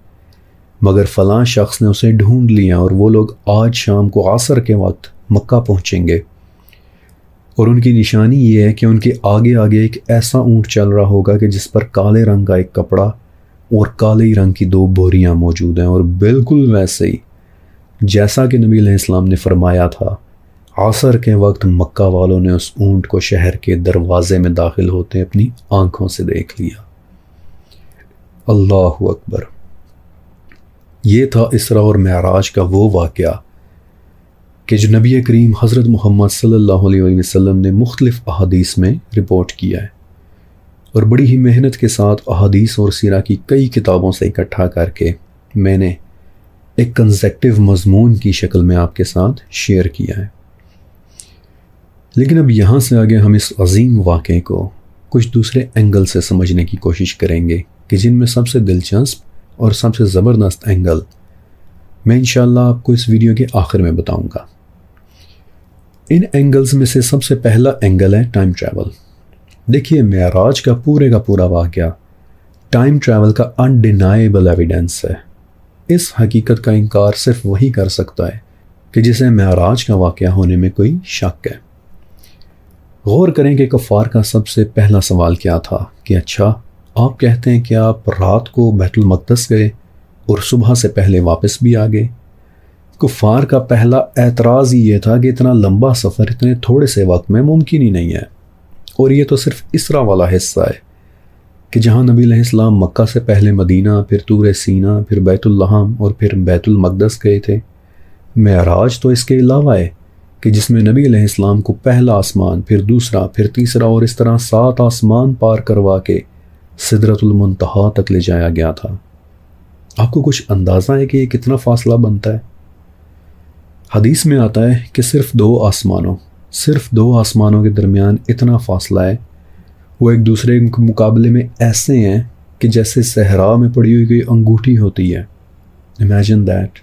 مگر فلاں شخص نے اسے ڈھونڈ لیا اور وہ لوگ آج شام کو عصر کے وقت مکہ پہنچیں گے، اور ان کی نشانی یہ ہے کہ ان کے آگے آگے ایک ایسا اونٹ چل رہا ہوگا کہ جس پر کالے رنگ کا ایک کپڑا اور کالے رنگ کی 2 بوریاں موجود ہیں، اور بالکل ویسے ہی جیسا کہ نبی علیہ السلام نے فرمایا تھا، عصر کے وقت مکہ والوں نے اس اونٹ کو شہر کے دروازے میں داخل ہوتے اپنی آنکھوں سے دیکھ لیا۔ اللہ اکبر۔ یہ تھا اسراء اور معراج کا وہ واقعہ کہ جو نبی کریم حضرت محمد صلی اللہ علیہ وسلم نے مختلف احادیث میں رپورٹ کیا ہے، اور بڑی ہی محنت کے ساتھ احادیث اور سیرہ کی کئی کتابوں سے اکٹھا کر کے میں نے ایک کنزیکٹیو مضمون کی شکل میں آپ کے ساتھ شیئر کیا ہے۔ لیکن اب یہاں سے آگے ہم اس عظیم واقعے کو کچھ دوسرے اینگل سے سمجھنے کی کوشش کریں گے، کہ جن میں سب سے دلچسپ اور سب سے زبردست اینگل میں انشاءاللہ آپ کو اس ویڈیو کے آخر میں بتاؤں گا۔ ان اینگلز میں سے سب سے پہلا اینگل ہے ٹائم ٹریول۔ دیکھیے، معراج کا پورا واقعہ ٹائم ٹریول کا انڈینائیبل ایویڈنس ہے۔ اس حقیقت کا انکار صرف وہی کر سکتا ہے کہ جسے معراج کا واقعہ ہونے میں کوئی شک ہے۔ غور کریں کہ کفار کا سب سے پہلا سوال کیا تھا کہ اچھا، آپ کہتے ہیں کہ آپ رات کو بیت المقدس گئے اور صبح سے پہلے واپس بھی آ گئے۔ کفار کا پہلا اعتراض ہی یہ تھا کہ اتنا لمبا سفر اتنے تھوڑے سے وقت میں ممکن ہی نہیں ہے، اور یہ تو صرف اسراء والا حصہ ہے کہ جہاں نبی علیہ السلام مکہ سے پہلے مدینہ، پھر طور سینا، پھر بیت اللحم اور پھر بیت المقدس گئے تھے۔ معراج تو اس کے علاوہ ہے کہ جس میں نبی علیہ السلام کو پہلا آسمان، پھر دوسرا، پھر تیسرا، اور اس طرح 7 آسمان پار کروا کے سدرۃ المنتہا تک لے جایا گیا تھا۔ آپ کو کچھ اندازہ ہے کہ یہ کتنا فاصلہ بنتا ہے؟ حدیث میں آتا ہے کہ صرف 2 آسمانوں کے درمیان اتنا فاصلہ ہے، وہ ایک دوسرے کے مقابلے میں ایسے ہیں کہ جیسے صحرا میں پڑی ہوئی کوئی انگوٹھی ہوتی ہے۔ Imagine that.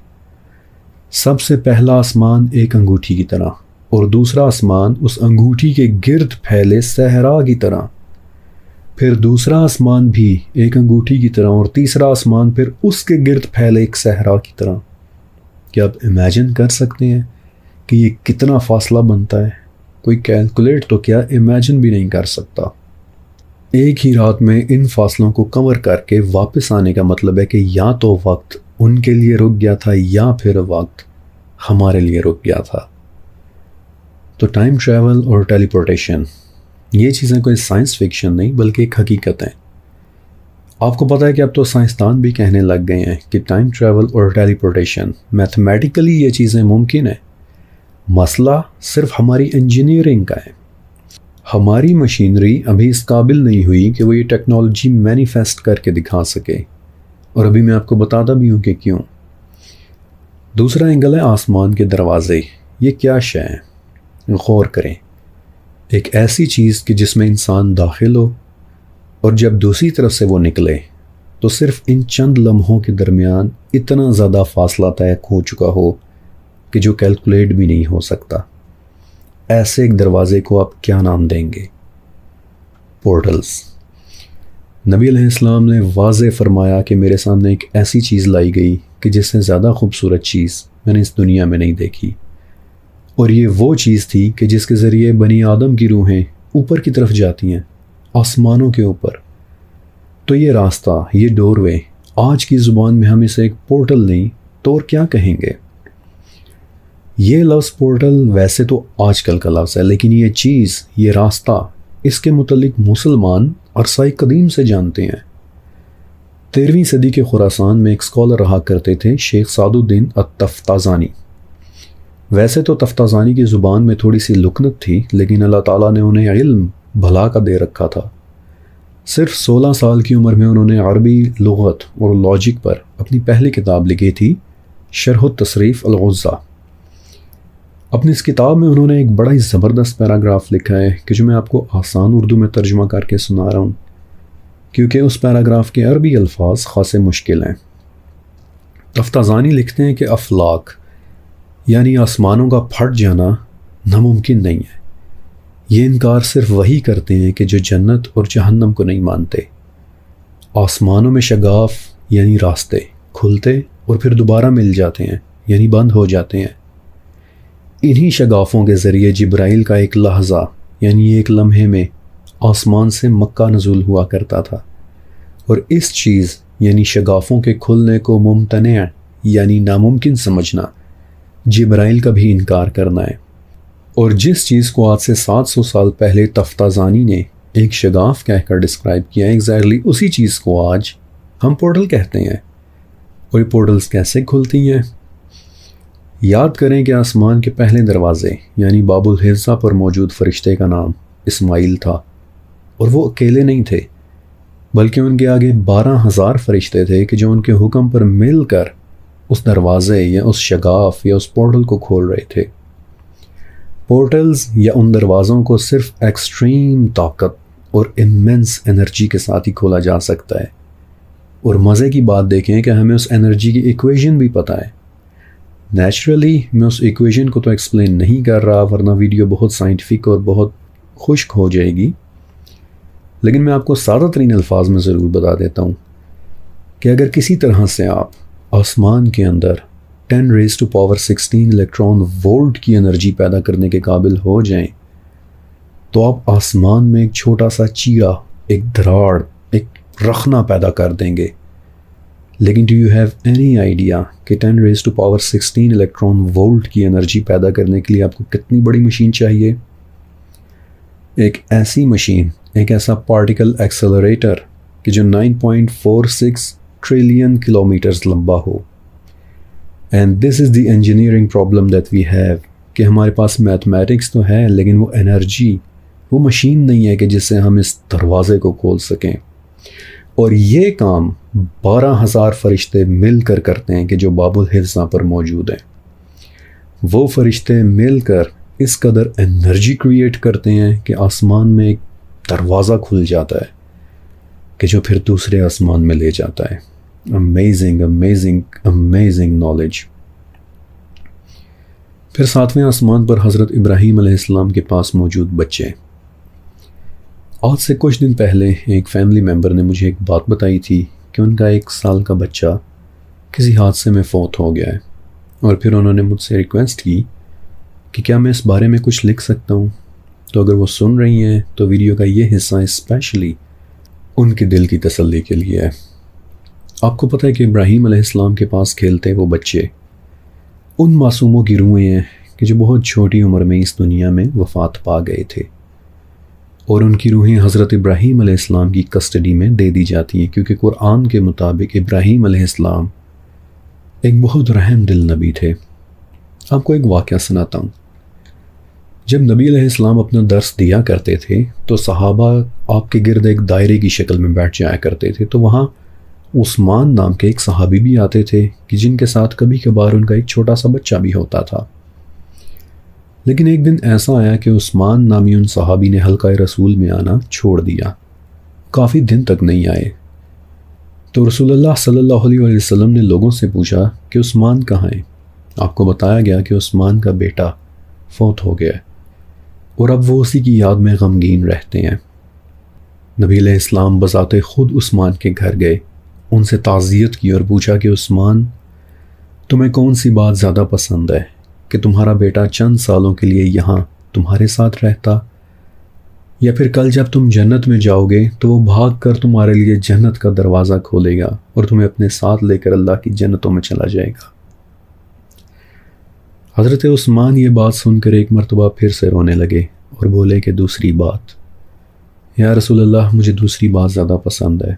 سب سے پہلا آسمان ایک انگوٹھی کی طرح، اور دوسرا آسمان اس انگوٹھی کے گرد پھیلے صحرا کی طرح، پھر دوسرا آسمان بھی ایک انگوٹھی کی طرح، اور تیسرا آسمان پھر اس کے گرد پھیلے ایک صحرا کی طرح۔ کیا آپ امیجن کر سکتے ہیں کہ یہ کتنا فاصلہ بنتا ہے؟ کوئی کیلکولیٹ تو کیا، امیجن بھی نہیں کر سکتا۔ ایک ہی رات میں ان فاصلوں کو کور کر کے واپس آنے کا مطلب ہے کہ یا تو وقت ان کے لیے رک گیا تھا یا پھر وقت ہمارے لیے رک گیا تھا۔ تو ٹائم ٹریول اور ٹیلی پورٹیشن، یہ چیزیں کوئی سائنس فکشن نہیں بلکہ ایک حقیقت ہیں۔ آپ کو پتہ ہے کہ اب تو سائنسدان بھی کہنے لگ گئے ہیں کہ ٹائم ٹریول اور ٹیلی پورٹیشن میتھمیٹیکلی یہ چیزیں ممکن ہیں، مسئلہ صرف ہماری انجینئرنگ کا ہے۔ ہماری مشینری ابھی اس قابل نہیں ہوئی کہ وہ یہ ٹیکنالوجی مینیفیسٹ کر کے دکھا سکے، اور ابھی میں آپ کو بتاتا بھی ہوں کہ کیوں۔ دوسرا اینگل ہے آسمان کے دروازے۔ یہ کیا شے ہے؟ غور کریں۔ ایک ایسی چیز کہ جس میں انسان داخل ہو اور جب دوسری طرف سے وہ نکلے تو صرف ان چند لمحوں کے درمیان اتنا زیادہ فاصلہ طے ہو چکا ہو کہ جو کیلکولیٹ بھی نہیں ہو سکتا۔ ایسے ایک دروازے کو آپ کیا نام دیں گے؟ پورٹلز۔ نبی علیہ السلام نے واضح فرمایا کہ میرے سامنے ایک ایسی چیز لائی گئی کہ جس سے زیادہ خوبصورت چیز میں نے اس دنیا میں نہیں دیکھی، اور یہ وہ چیز تھی کہ جس کے ذریعے بنی آدم کی روحیں اوپر کی طرف جاتی ہیں، آسمانوں کے اوپر۔ تو یہ راستہ، یہ ڈور وے، آج کی زبان میں ہم اسے ایک پورٹل نہیں تو اور کیا کہیں گے؟ یہ لفظ پورٹل ویسے تو آج کل کا لفظ ہے، لیکن یہ چیز، یہ راستہ، اس کے متعلق مسلمان عرصہ قدیم سے جانتے ہیں۔ 13ویں صدی کے خراسان میں ایک اسکالر رہا کرتے تھے، شیخ سعد الدین التفتازانی۔ ویسے تو تفتازانی کی زبان میں تھوڑی سی لکنت تھی، لیکن اللہ تعالیٰ نے انہیں علم بھلا کا دے رکھا تھا۔ صرف 16 سال کی عمر میں انہوں نے عربی لغت اور لاجک پر اپنی پہلی کتاب لکھی تھی، شرح التصریف الغزہ۔ اپنی اس کتاب میں انہوں نے ایک بڑا ہی زبردست پیراگراف لکھا ہے کہ جو میں آپ کو آسان اردو میں ترجمہ کر کے سنا رہا ہوں، کیونکہ اس پیراگراف کے عربی الفاظ خاصے مشکل ہیں۔ تفتازانی لکھتے ہیں کہ افلاک یعنی آسمانوں کا پھٹ جانا ناممکن نہیں ہے۔ یہ انکار صرف وہی کرتے ہیں کہ جو جنت اور جہنم کو نہیں مانتے۔ آسمانوں میں شگاف یعنی راستے کھلتے اور پھر دوبارہ مل جاتے ہیں، یعنی بند ہو جاتے ہیں۔ انہی شگافوں کے ذریعے جبرائیل کا ایک لحظہ یعنی ایک لمحے میں آسمان سے مکہ نزول ہوا کرتا تھا، اور اس چیز یعنی شگافوں کے کھلنے کو ممتنع یعنی ناممکن سمجھنا جبرائیل کا بھی انکار کرنا ہے۔ اور جس چیز کو آج سے 700 سال پہلے تفتازانی نے ایک شگاف کہہ کر ڈسکرائب کیا ہے، ایگزیکٹلی اسی چیز کو آج ہم پورٹل کہتے ہیں۔ اور یہ پورٹلز کیسے کھلتی ہیں؟ یاد کریں کہ آسمان کے پہلے دروازے یعنی باب الحفظہ پر موجود فرشتے کا نام اسماعیل تھا، اور وہ اکیلے نہیں تھے، بلکہ ان کے آگے 12,000 فرشتے تھے کہ جو ان کے حکم پر مل کر اس دروازے یا اس شگاف یا اس پورٹل کو کھول رہے تھے۔ پورٹلز یا ان دروازوں کو صرف ایکسٹریم طاقت اور امینس انرجی کے ساتھ ہی کھولا جا سکتا ہے، اور مزے کی بات دیکھیں کہ ہمیں اس انرجی کی ایکویشن بھی پتہ ہے۔ نیچرلی میں اس ایکویشن کو تو ایکسپلین نہیں کر رہا، ورنہ ویڈیو بہت سائنٹیفک اور بہت خشک ہو جائے گی، لیکن میں آپ کو سادہ ترین الفاظ میں ضرور بتا دیتا ہوں کہ اگر کسی طرح سے آپ آسمان کے اندر 10⁻16 الیکٹران وولٹ کی انرجی پیدا کرنے کے قابل ہو جائیں تو آپ آسمان میں ایک چھوٹا سا چیرا، ایک دراڑ، ایک رخنہ پیدا کر دیں گے۔ لیکن do you have any idea کہ 10⁻16 الیکٹران وولٹ کی انرجی پیدا کرنے کے لیے آپ کو کتنی بڑی مشین چاہیے؟ ایک ایسی مشین، ایک ایسا پارٹیکل ایکسلریٹر کہ جو 9.46 ٹریلین کلومیٹرز لمبا ہو۔ And this is the engineering problem that we have کہ ہمارے پاس میتھمیٹکس تو ہے، لیکن وہ انرجی، وہ مشین نہیں ہے کہ جس سے ہم اس دروازے کو کھول سکیں۔ اور یہ کام 12,000 فرشتے مل کر کرتے ہیں کہ جو باب الحفظہ پر موجود ہیں۔ وہ فرشتے مل کر اس قدر انرجی کریٹ کرتے ہیں کہ آسمان میں ایک دروازہ کھل جاتا ہے کہ جو پھر دوسرے آسمان میں لے جاتا ہے۔ Amazing amazing amazing knowledge. پھر 7ویں آسمان پر حضرت ابراہیم علیہ السلام کے پاس موجود بچے۔ آج سے کچھ دن پہلے ایک فیملی ممبر نے مجھے ایک بات بتائی تھی کہ ان کا 1 سال کا بچہ کسی حادثے میں فوت ہو گیا ہے، اور پھر انہوں نے مجھ سے ریکویسٹ کی کہ کیا میں اس بارے میں کچھ لکھ سکتا ہوں۔ تو اگر وہ سن رہی ہیں تو ویڈیو کا یہ حصہ اسپیشلی ان کے دل کی تسلی کے لیے ہے۔ آپ کو پتہ ہے کہ ابراہیم علیہ السلام کے پاس کھیلتے وہ بچے ان معصوموں کی روحیں ہیں کہ جو بہت چھوٹی عمر میں اس دنیا میں وفات پا گئے تھے، اور ان کی روحیں حضرت ابراہیم علیہ السلام کی کسٹڈی میں دے دی جاتی ہیں، کیونکہ قرآن کے مطابق ابراہیم علیہ السلام ایک بہت رحم دل نبی تھے۔ آپ کو ایک واقعہ سناتا ہوں۔ جب نبی علیہ السلام اپنا درس دیا کرتے تھے تو صحابہ آپ کے گرد ایک دائرے کی شکل میں بیٹھ جایا کرتے تھے، تو وہاں عثمان نام کے ایک صحابی بھی آتے تھے کہ جن کے ساتھ کبھی کبھار ان کا ایک چھوٹا سا بچہ بھی ہوتا تھا۔ لیکن ایک دن ایسا آیا کہ عثمان نامی ان صحابی نے حلقہ رسول میں آنا چھوڑ دیا، کافی دن تک نہیں آئے۔ تو رسول اللہ صلی اللہ علیہ وسلم نے لوگوں سے پوچھا کہ عثمان کہاں ہیں؟ آپ کو بتایا گیا کہ عثمان کا بیٹا فوت ہو گیا اور اب وہ اسی کی یاد میں غمگین رہتے ہیں۔ نبی علیہ السلام بذات خود عثمان کے گھر گئے، ان سے تعزیت کی اور پوچھا کہ عثمان، تمہیں کون سی بات زیادہ پسند ہے کہ تمہارا بیٹا چند سالوں کے لیے یہاں تمہارے ساتھ رہتا، یا پھر کل جب تم جنت میں جاؤ گے تو وہ بھاگ کر تمہارے لیے جنت کا دروازہ کھولے گا اور تمہیں اپنے ساتھ لے کر اللہ کی جنتوں میں چلا جائے گا۔ حضرت عثمان یہ بات سن کر ایک مرتبہ پھر سے رونے لگے اور بولے کہ دوسری بات، یا رسول اللہ مجھے دوسری بات زیادہ پسند ہے۔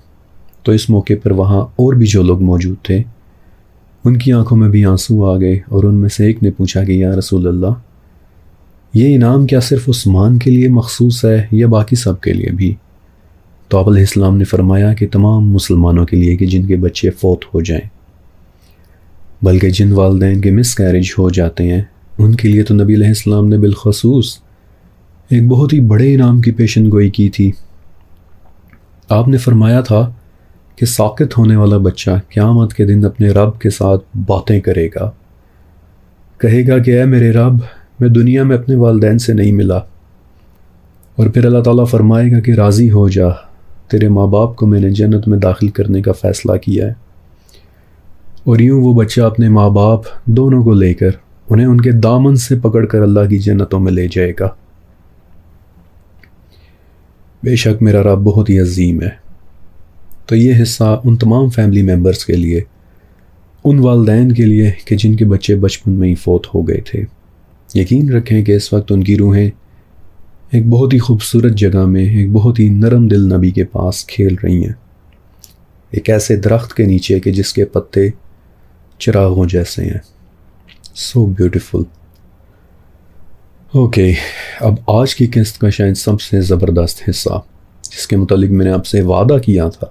تو اس موقع پر وہاں اور بھی جو لوگ موجود تھے ان کی آنکھوں میں بھی آنسو آ گئے، اور ان میں سے ایک نے پوچھا کہ یا رسول اللہ، یہ انعام کیا صرف عثمان کے لیے مخصوص ہے یا باقی سب کے لیے بھی؟ تو آپ علیہ السلام نے فرمایا کہ تمام مسلمانوں کے لیے کہ جن کے بچے فوت ہو جائیں، بلکہ جن والدین کے مس کیریج ہو جاتے ہیں ان کے لیے تو نبی علیہ السلام نے بالخصوص ایک بہت ہی بڑے انعام کی پیشن گوئی کی تھی۔ آپ نے فرمایا تھا کہ ساقط ہونے والا بچہ قیامت کے دن اپنے رب کے ساتھ باتیں کرے گا، کہے گا کہ اے میرے رب، میں دنیا میں اپنے والدین سے نہیں ملا، اور پھر اللہ تعالیٰ فرمائے گا کہ راضی ہو جا، تیرے ماں باپ کو میں نے جنت میں داخل کرنے کا فیصلہ کیا ہے۔ اور یوں وہ بچہ اپنے ماں باپ دونوں کو لے کر انہیں ان کے دامن سے پکڑ کر اللہ کی جنتوں میں لے جائے گا۔ بے شک میرا رب بہت ہی عظیم ہے۔ تو یہ حصہ ان تمام فیملی ممبرز کے لیے، ان والدین کے لیے کہ جن کے بچے بچپن میں ہی فوت ہو گئے تھے۔ یقین رکھیں کہ اس وقت ان کی روحیں ایک بہت ہی خوبصورت جگہ میں ایک بہت ہی نرم دل نبی کے پاس کھیل رہی ہیں، ایک ایسے درخت کے نیچے کہ جس کے پتے چراغوں جیسے ہیں۔ So beautiful. اوکے، اب آج کی قسط کا شاید سب سے زبردست حصہ، جس کے متعلق میں نے آپ سے وعدہ کیا تھا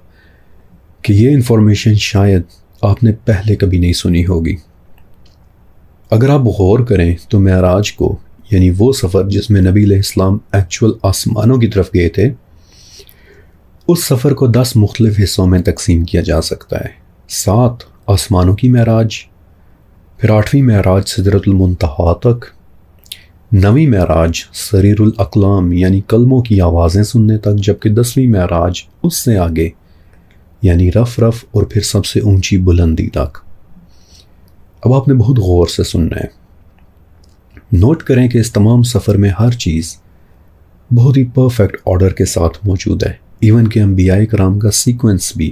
کہ یہ انفارمیشن شاید آپ نے پہلے کبھی نہیں سنی ہوگی۔ اگر آپ غور کریں تو معراج کو، یعنی وہ سفر جس میں نبی علیہ السلام ایکچول آسمانوں کی طرف گئے تھے، اس سفر کو 10 مختلف حصوں میں تقسیم کیا جا سکتا ہے۔ 7 آسمانوں کی معراج، پھر 8ویں معراج سدرۃ المنتہا تک، 9ویں معراج سریر الاقلام یعنی قلموں کی آوازیں سننے تک، جبکہ 10ویں معراج اس سے آگے یعنی رف رف اور پھر سب سے اونچی بلندی تک۔ اب آپ نے بہت غور سے سننا ہے۔ نوٹ کریں کہ اس تمام سفر میں ہر چیز بہت ہی پرفیکٹ آرڈر کے ساتھ موجود ہے، ایون کہ انبیاء کرام کا سیکوینس بھی،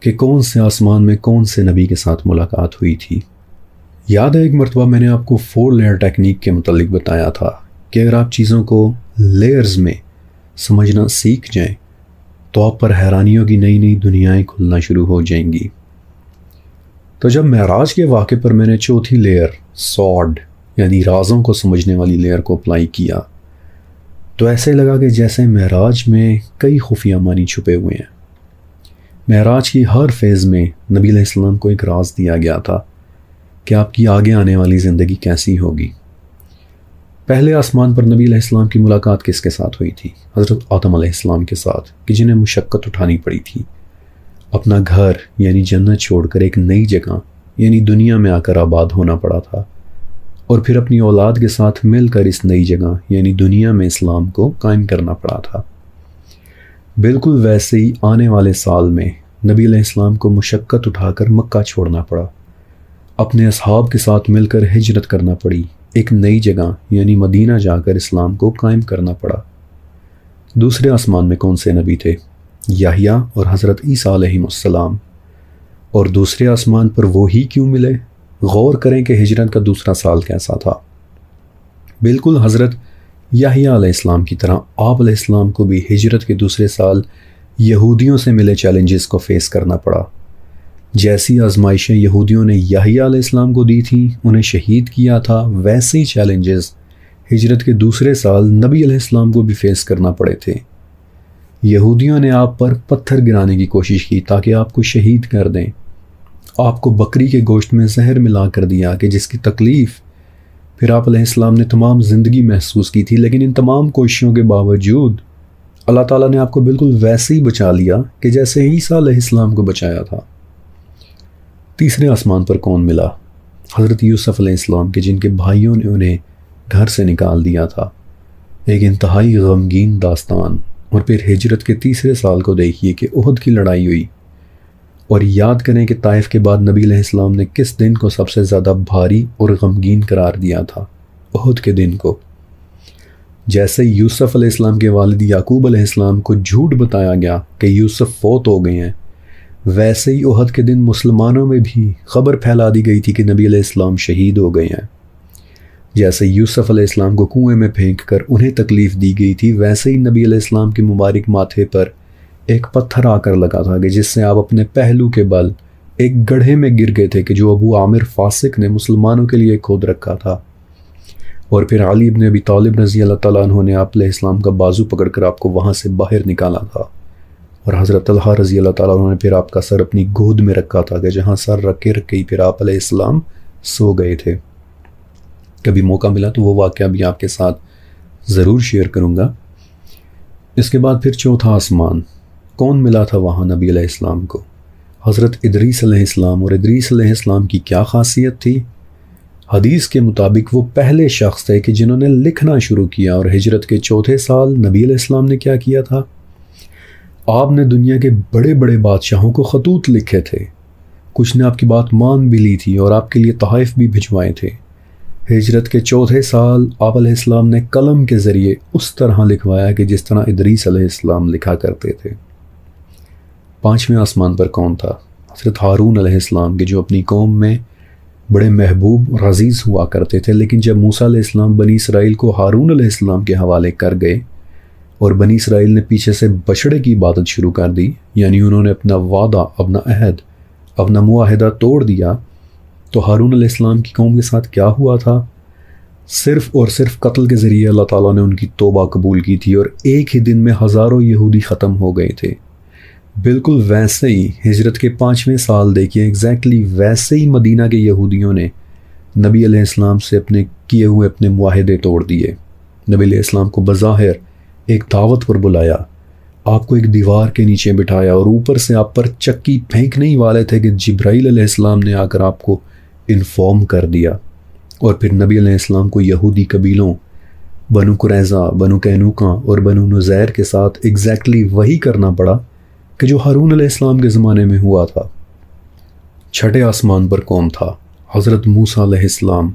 کہ کون سے آسمان میں کون سے نبی کے ساتھ ملاقات ہوئی تھی۔ یاد ہے ایک مرتبہ میں نے آپ کو 4 لیئر ٹیکنیک کے متعلق بتایا تھا کہ اگر آپ چیزوں کو لیئرز میں سمجھنا سیکھ جائیں تو آپ پر حیرانیوں کی نئی نئی دنیایں کھلنا شروع ہو جائیں گی۔ تو جب معراج کے واقعے پر میں نے 4تھی لیئر سارڈ یعنی رازوں کو سمجھنے والی لیئر کو اپلائی کیا تو ایسے لگا کہ جیسے معراج میں کئی خفیہ معنی چھپے ہوئے ہیں۔ معراج کی ہر فیز میں نبی علیہ السلام کو ایک راز دیا گیا تھا کہ آپ کی آگے آنے والی زندگی کیسی ہوگی۔ پہلے آسمان پر نبی علیہ السلام کی ملاقات کس کے ساتھ ہوئی تھی؟ حضرت آدم علیہ السلام کے ساتھ، کہ جنہیں مشقت اٹھانی پڑی تھی، اپنا گھر یعنی جنت چھوڑ کر ایک نئی جگہ یعنی دنیا میں آ کر آباد ہونا پڑا تھا، اور پھر اپنی اولاد کے ساتھ مل کر اس نئی جگہ یعنی دنیا میں اسلام کو قائم کرنا پڑا تھا۔ بالکل ویسے ہی آنے والے سال میں نبی علیہ السلام کو مشقت اٹھا کر مکہ چھوڑنا پڑا، اپنے اصحاب کے ساتھ مل کر ہجرت کرنا پڑی، ایک نئی جگہ یعنی مدینہ جا کر اسلام کو قائم کرنا پڑا۔ دوسرے آسمان میں کون سے نبی تھے؟ یحییٰ اور حضرت عیسیٰ علیہ السلام۔ اور دوسرے آسمان پر وہی کیوں ملے؟ غور کریں کہ ہجرت کا دوسرا سال کیسا تھا۔ بالکل حضرت یحییٰ علیہ السلام کی طرح آپ علیہ السلام کو بھی ہجرت کے دوسرے سال یہودیوں سے ملے چیلنجز کو فیس کرنا پڑا۔ جیسی آزمائشیں یہودیوں نے یحییٰ علیہ السلام کو دی تھیں، انہیں شہید کیا تھا، ویسے ہی چیلنجز ہجرت کے دوسرے سال نبی علیہ السلام کو بھی فیس کرنا پڑے تھے۔ یہودیوں نے آپ پر پتھر گرانے کی کوشش کی تاکہ آپ کو شہید کر دیں، آپ کو بکری کے گوشت میں زہر ملا کر دیا کہ جس کی تکلیف پھر آپ علیہ السلام نے تمام زندگی محسوس کی تھی، لیکن ان تمام کوششوں کے باوجود اللہ تعالیٰ نے آپ کو بالکل ویسے ہی بچا لیا کہ جیسے عیسیٰ علیہ السلام کو بچایا تھا۔ تیسرے آسمان پر کون ملا؟ حضرت یوسف علیہ السلام کے، جن کے بھائیوں نے انہیں گھر سے نکال دیا تھا، ایک انتہائی غمگین داستان۔ اور پھر ہجرت کے تیسرے سال کو دیکھیے کہ احد کی لڑائی ہوئی، اور یاد کریں کہ طائف کے بعد نبی علیہ السلام نے کس دن کو سب سے زیادہ بھاری اور غمگین قرار دیا تھا؟ احد کے دن کو۔ جیسے یوسف علیہ السلام کے والد یعقوب علیہ السلام کو جھوٹ بتایا گیا کہ یوسف فوت ہو گئے ہیں، ویسے ہی احد کے دن مسلمانوں میں بھی خبر پھیلا دی گئی تھی کہ نبی علیہ السلام شہید ہو گئے ہیں۔ جیسے یوسف علیہ السلام کو کنویں میں پھینک کر انہیں تکلیف دی گئی تھی، ویسے ہی نبی علیہ السلام کے مبارک ماتھے پر ایک پتھر آ کر لگا تھا کہ جس سے آپ اپنے پہلو کے بل ایک گڑھے میں گر گئے تھے کہ جو ابو عامر فاسق نے مسلمانوں کے لیے کھود رکھا تھا۔ اور پھر علی ابن ابی طالب رضی اللہ تعالیٰ عنہ نے آپ علیہ السلام کا بازو پکڑ کر آپ کو وہاں سے باہر نکالا تھا، اور حضرت طلحہ رضی اللہ تعالیٰ عنہ نے پھر آپ کا سر اپنی گود میں رکھا تھا کہ جہاں سر رکھ کے پھر آپ علیہ السلام سو گئے تھے۔ کبھی موقع ملا تو وہ واقعہ بھی آپ کے ساتھ ضرور شیئر کروں گا۔ اس کے بعد پھر چوتھا آسمان، کون ملا تھا وہاں نبی علیہ السلام کو؟ حضرت ادریس علیہ السلام۔ اور ادریس علیہ السلام کی کیا خاصیت تھی؟ حدیث کے مطابق وہ پہلے شخص تھے کہ جنہوں نے لکھنا شروع کیا، اور ہجرت کے چوتھے سال نبی علیہ السلام نے کیا کیا تھا؟ آپ نے دنیا کے بڑے بڑے بادشاہوں کو خطوط لکھے تھے، کچھ نے آپ کی بات مان بھی لی تھی اور آپ کے لیے تحائف بھی بھجوائے تھے۔ ہجرت کے چوتھے سال آپ علیہ السلام نے قلم کے ذریعے اس طرح لکھوایا کہ جس طرح ادریس علیہ السلام لکھا کرتے تھے۔ پانچویں آسمان پر کون تھا؟ حضرت ہارون علیہ السلام کے، جو اپنی قوم میں بڑے محبوب اور عزیز ہوا کرتے تھے، لیکن جب موسیٰ علیہ السلام بنی اسرائیل کو ہارون علیہ السلام کے حوالے کر گئے اور بنی اسرائیل نے پیچھے سے بچڑے کی عبادت شروع کر دی، یعنی انہوں نے اپنا وعدہ، اپنا عہد، اپنا معاہدہ توڑ دیا، تو ہارون علیہ السلام کی قوم کے ساتھ کیا ہوا تھا؟ صرف اور صرف قتل کے ذریعے اللہ تعالیٰ نے ان کی توبہ قبول کی تھی، اور ایک ہی دن میں ہزاروں یہودی ختم ہو گئے تھے۔ بالکل ویسے ہی ہجرت کے 5ویں سال دیکھیے، ایگزیکٹلی ویسے ہی مدینہ کے یہودیوں نے نبی علیہ السلام سے اپنے کیے ہوئے اپنے معاہدے توڑ دیے۔ نبی علیہ السلام کو بظاہر ایک دعوت پر بلایا، آپ کو ایک دیوار کے نیچے بٹھایا، اور اوپر سے آپ پر چکی پھینکنے ہی والے تھے کہ جبرائیل علیہ السلام نے آ کر آپ کو انفارم کر دیا۔ اور پھر نبی علیہ السلام کو یہودی قبیلوں بنو قریظہ، بنو قینوقہ اور بنو نذیر کے ساتھ ایگزیکٹلی وہی کرنا پڑا کہ جو ہارون علیہ السلام کے زمانے میں ہوا تھا۔ چھٹے آسمان پر کون تھا؟ حضرت موسیٰ علیہ السلام،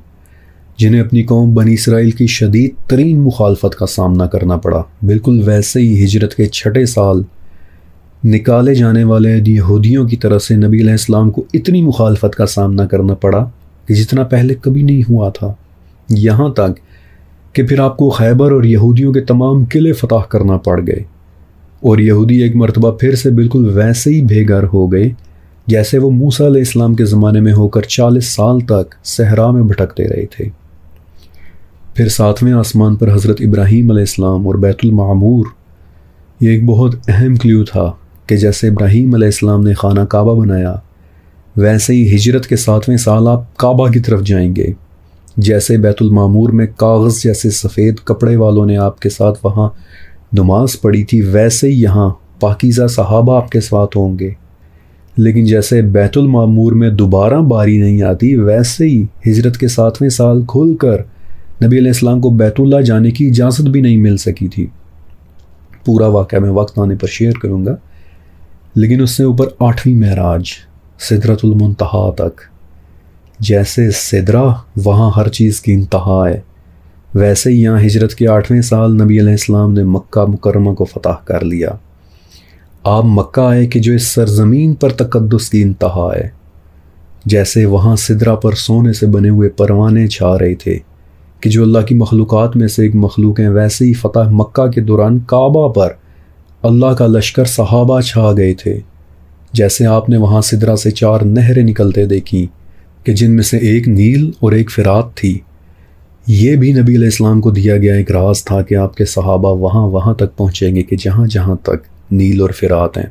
جنہیں اپنی قوم بنی اسرائیل کی شدید ترین مخالفت کا سامنا کرنا پڑا۔ بالکل ویسے ہی ہجرت کے چھٹے سال نکالے جانے والے یہودیوں کی طرف سے نبی علیہ السلام کو اتنی مخالفت کا سامنا کرنا پڑا کہ جتنا پہلے کبھی نہیں ہوا تھا، یہاں تک کہ پھر آپ کو خیبر اور یہودیوں کے تمام قلعے فتح کرنا پڑ گئے، اور یہودی ایک مرتبہ پھر سے بالکل ویسے ہی بے گھر ہو گئے جیسے وہ موسیٰ علیہ السلام کے زمانے میں ہو کر 40 سال تک صحرا میں بھٹکتے رہے تھے۔ پھر 7ویں آسمان پر حضرت ابراہیم علیہ السلام اور بیت المعمور۔ یہ ایک بہت اہم کلیو تھا کہ جیسے ابراہیم علیہ السلام نے خانہ کعبہ بنایا، ویسے ہی ہجرت کے 7ویں سال آپ کعبہ کی طرف جائیں گے۔ جیسے بیت المعمور میں کاغذ جیسے سفید کپڑے والوں نے آپ کے ساتھ وہاں نماز پڑھی تھی، ویسے ہی یہاں پاکیزہ صحابہ آپ کے ساتھ ہوں گے۔ لیکن جیسے بیت المعمور میں دوبارہ باری نہیں آتی، ویسے ہی ہجرت کے 7ویں سال کھل کر نبی علیہ السلام کو بیت اللہ جانے کی اجازت بھی نہیں مل سکی تھی۔ پورا واقعہ میں وقت آنے پر شیئر کروں گا، لیکن اس سے اوپر 8ویں معراج، سدرۃ المنتہا تک۔ جیسے سدرہ وہاں ہر چیز کی انتہا ہے، ویسے ہی یہاں ہجرت کے 8ویں سال نبی علیہ السلام نے مکہ مکرمہ کو فتح کر لیا۔ آپ مکہ آئے کہ جو اس سرزمین پر تقدس کی انتہا ہے۔ جیسے وہاں سدرہ پر سونے سے بنے ہوئے پروانے چھا رہے تھے کہ جو اللہ کی مخلوقات میں سے ایک مخلوق ہیں، ویسے ہی فتح مکہ کے دوران کعبہ پر اللہ کا لشکر صحابہ چھا گئے تھے۔ جیسے آپ نے وہاں سدرہ سے 4 نہریں نکلتے دیکھی کہ جن میں سے ایک نیل اور ایک فرات تھی۔ یہ بھی نبی علیہ السلام کو دیا گیا ایک راز تھا کہ آپ کے صحابہ وہاں تک پہنچیں گے کہ جہاں تک نیل اور فرات ہیں،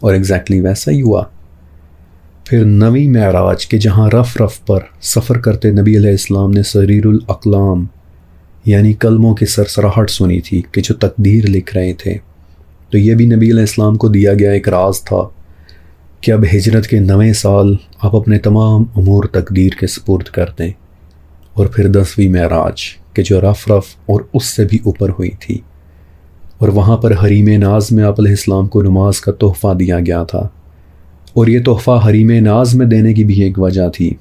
اور ایگزیکٹلی ویسا ہی ہوا۔ پھر 9ویں معراج کہ جہاں رف پر سفر کرتے نبی علیہ السلام نے سریر الاقلام یعنی قلموں کی سرسراہٹ سنی تھی کہ جو تقدیر لکھ رہے تھے۔ تو یہ بھی نبی علیہ السلام کو دیا گیا ایک راز تھا کہ اب ہجرت کے 9ویں سال آپ اپنے تمام امور تقدیر کے سپرد کر دیں، اور پھر 10ویں معراج کہ جو رف اور اس سے بھی اوپر ہوئی تھی، اور وہاں پر حریم ناز میں آپ علیہ السلام کو نماز کا تحفہ دیا گیا تھا، اور یہ تحفہ حریم ناز میں دینے کی بھی ایک وجہ تھی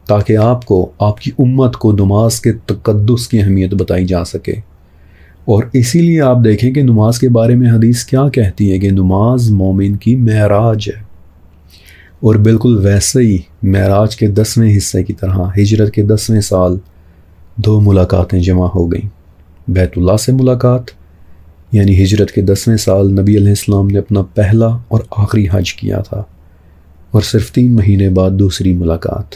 تاکہ آپ کو، آپ کی امت کو نماز کے تقدس کی اہمیت بتائی جا سکے۔ اور اسی لیے آپ دیکھیں کہ نماز کے بارے میں حدیث کیا کہتی ہے کہ نماز مومن کی معراج ہے، اور بالکل ویسے ہی معراج کے 10ویں حصے کی طرح ہجرت کے 10ویں سال 2 ملاقاتیں جمع ہو گئیں۔ بیت اللہ سے ملاقات، یعنی ہجرت کے 10ویں سال نبی علیہ السلام نے اپنا پہلا اور آخری حج کیا تھا، اور صرف 3 مہینے بعد دوسری ملاقات،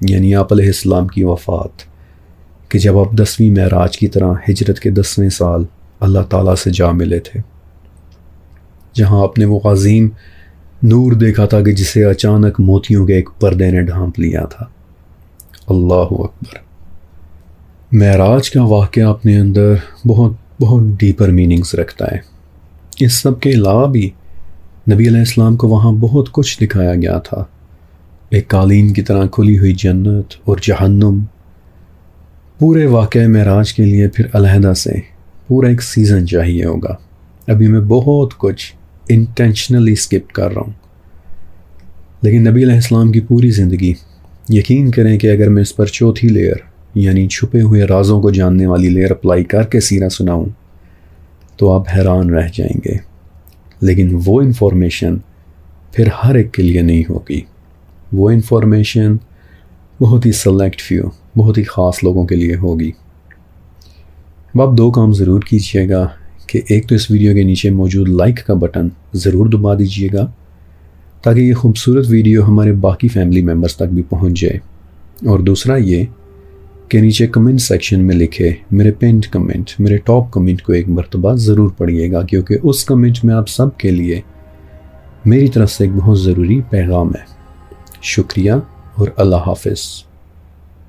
یعنی آپ علیہ السلام کی وفات، کہ جب آپ 10ویں معراج کی طرح ہجرت کے 10ویں سال اللہ تعالیٰ سے جا ملے تھے، جہاں آپ نے وہ عظیم نور دیکھا تھا کہ جسے اچانک موتیوں کے ایک پردے نے ڈھانپ لیا تھا۔ اللہ اکبر۔ معراج کا واقعہ اپنے اندر بہت ڈیپر میننگز رکھتا ہے۔ اس سب کے علاوہ بھی نبی علیہ السلام کو وہاں بہت کچھ دکھایا گیا تھا، ایک قالین کی طرح کھلی ہوئی جنت اور جہنم۔ پورے واقعہ معراج کے لیے پھر علیحدہ سے پورا ایک سیزن چاہیے ہوگا، ابھی میں بہت کچھ انٹینشنلی سکپ کر رہا ہوں۔ لیکن نبی علیہ السلام کی پوری زندگی، یقین کریں کہ اگر میں اس پر چوتھی لیئر یعنی چھپے ہوئے رازوں کو جاننے والی لیئر اپلائی کر کے سیرہ سناؤں تو آپ حیران رہ جائیں گے، لیکن وہ انفارمیشن پھر ہر ایک کے لیے نہیں ہوگی۔ وہ انفارمیشن بہت ہی سلیکٹ فیو، بہت ہی خاص لوگوں کے لیے ہوگی۔ اب آپ 2 کام ضرور کیجیے گا کہ ایک تو اس ویڈیو کے نیچے موجود لائک کا بٹن ضرور دبا دیجیے گا تاکہ یہ خوبصورت ویڈیو ہمارے باقی فیملی ممبرز تک بھی پہنچ جائے، اور دوسرا یہ کہ نیچے کمنٹ سیکشن میں لکھے میرے پینڈ کمنٹ، میرے ٹاپ کمنٹ کو ایک مرتبہ ضرور پڑھیے گا، کیونکہ اس کمنٹ میں آپ سب کے لیے میری طرف سے ایک بہت ضروری پیغام ہے۔ شکریہ اور اللہ حافظ۔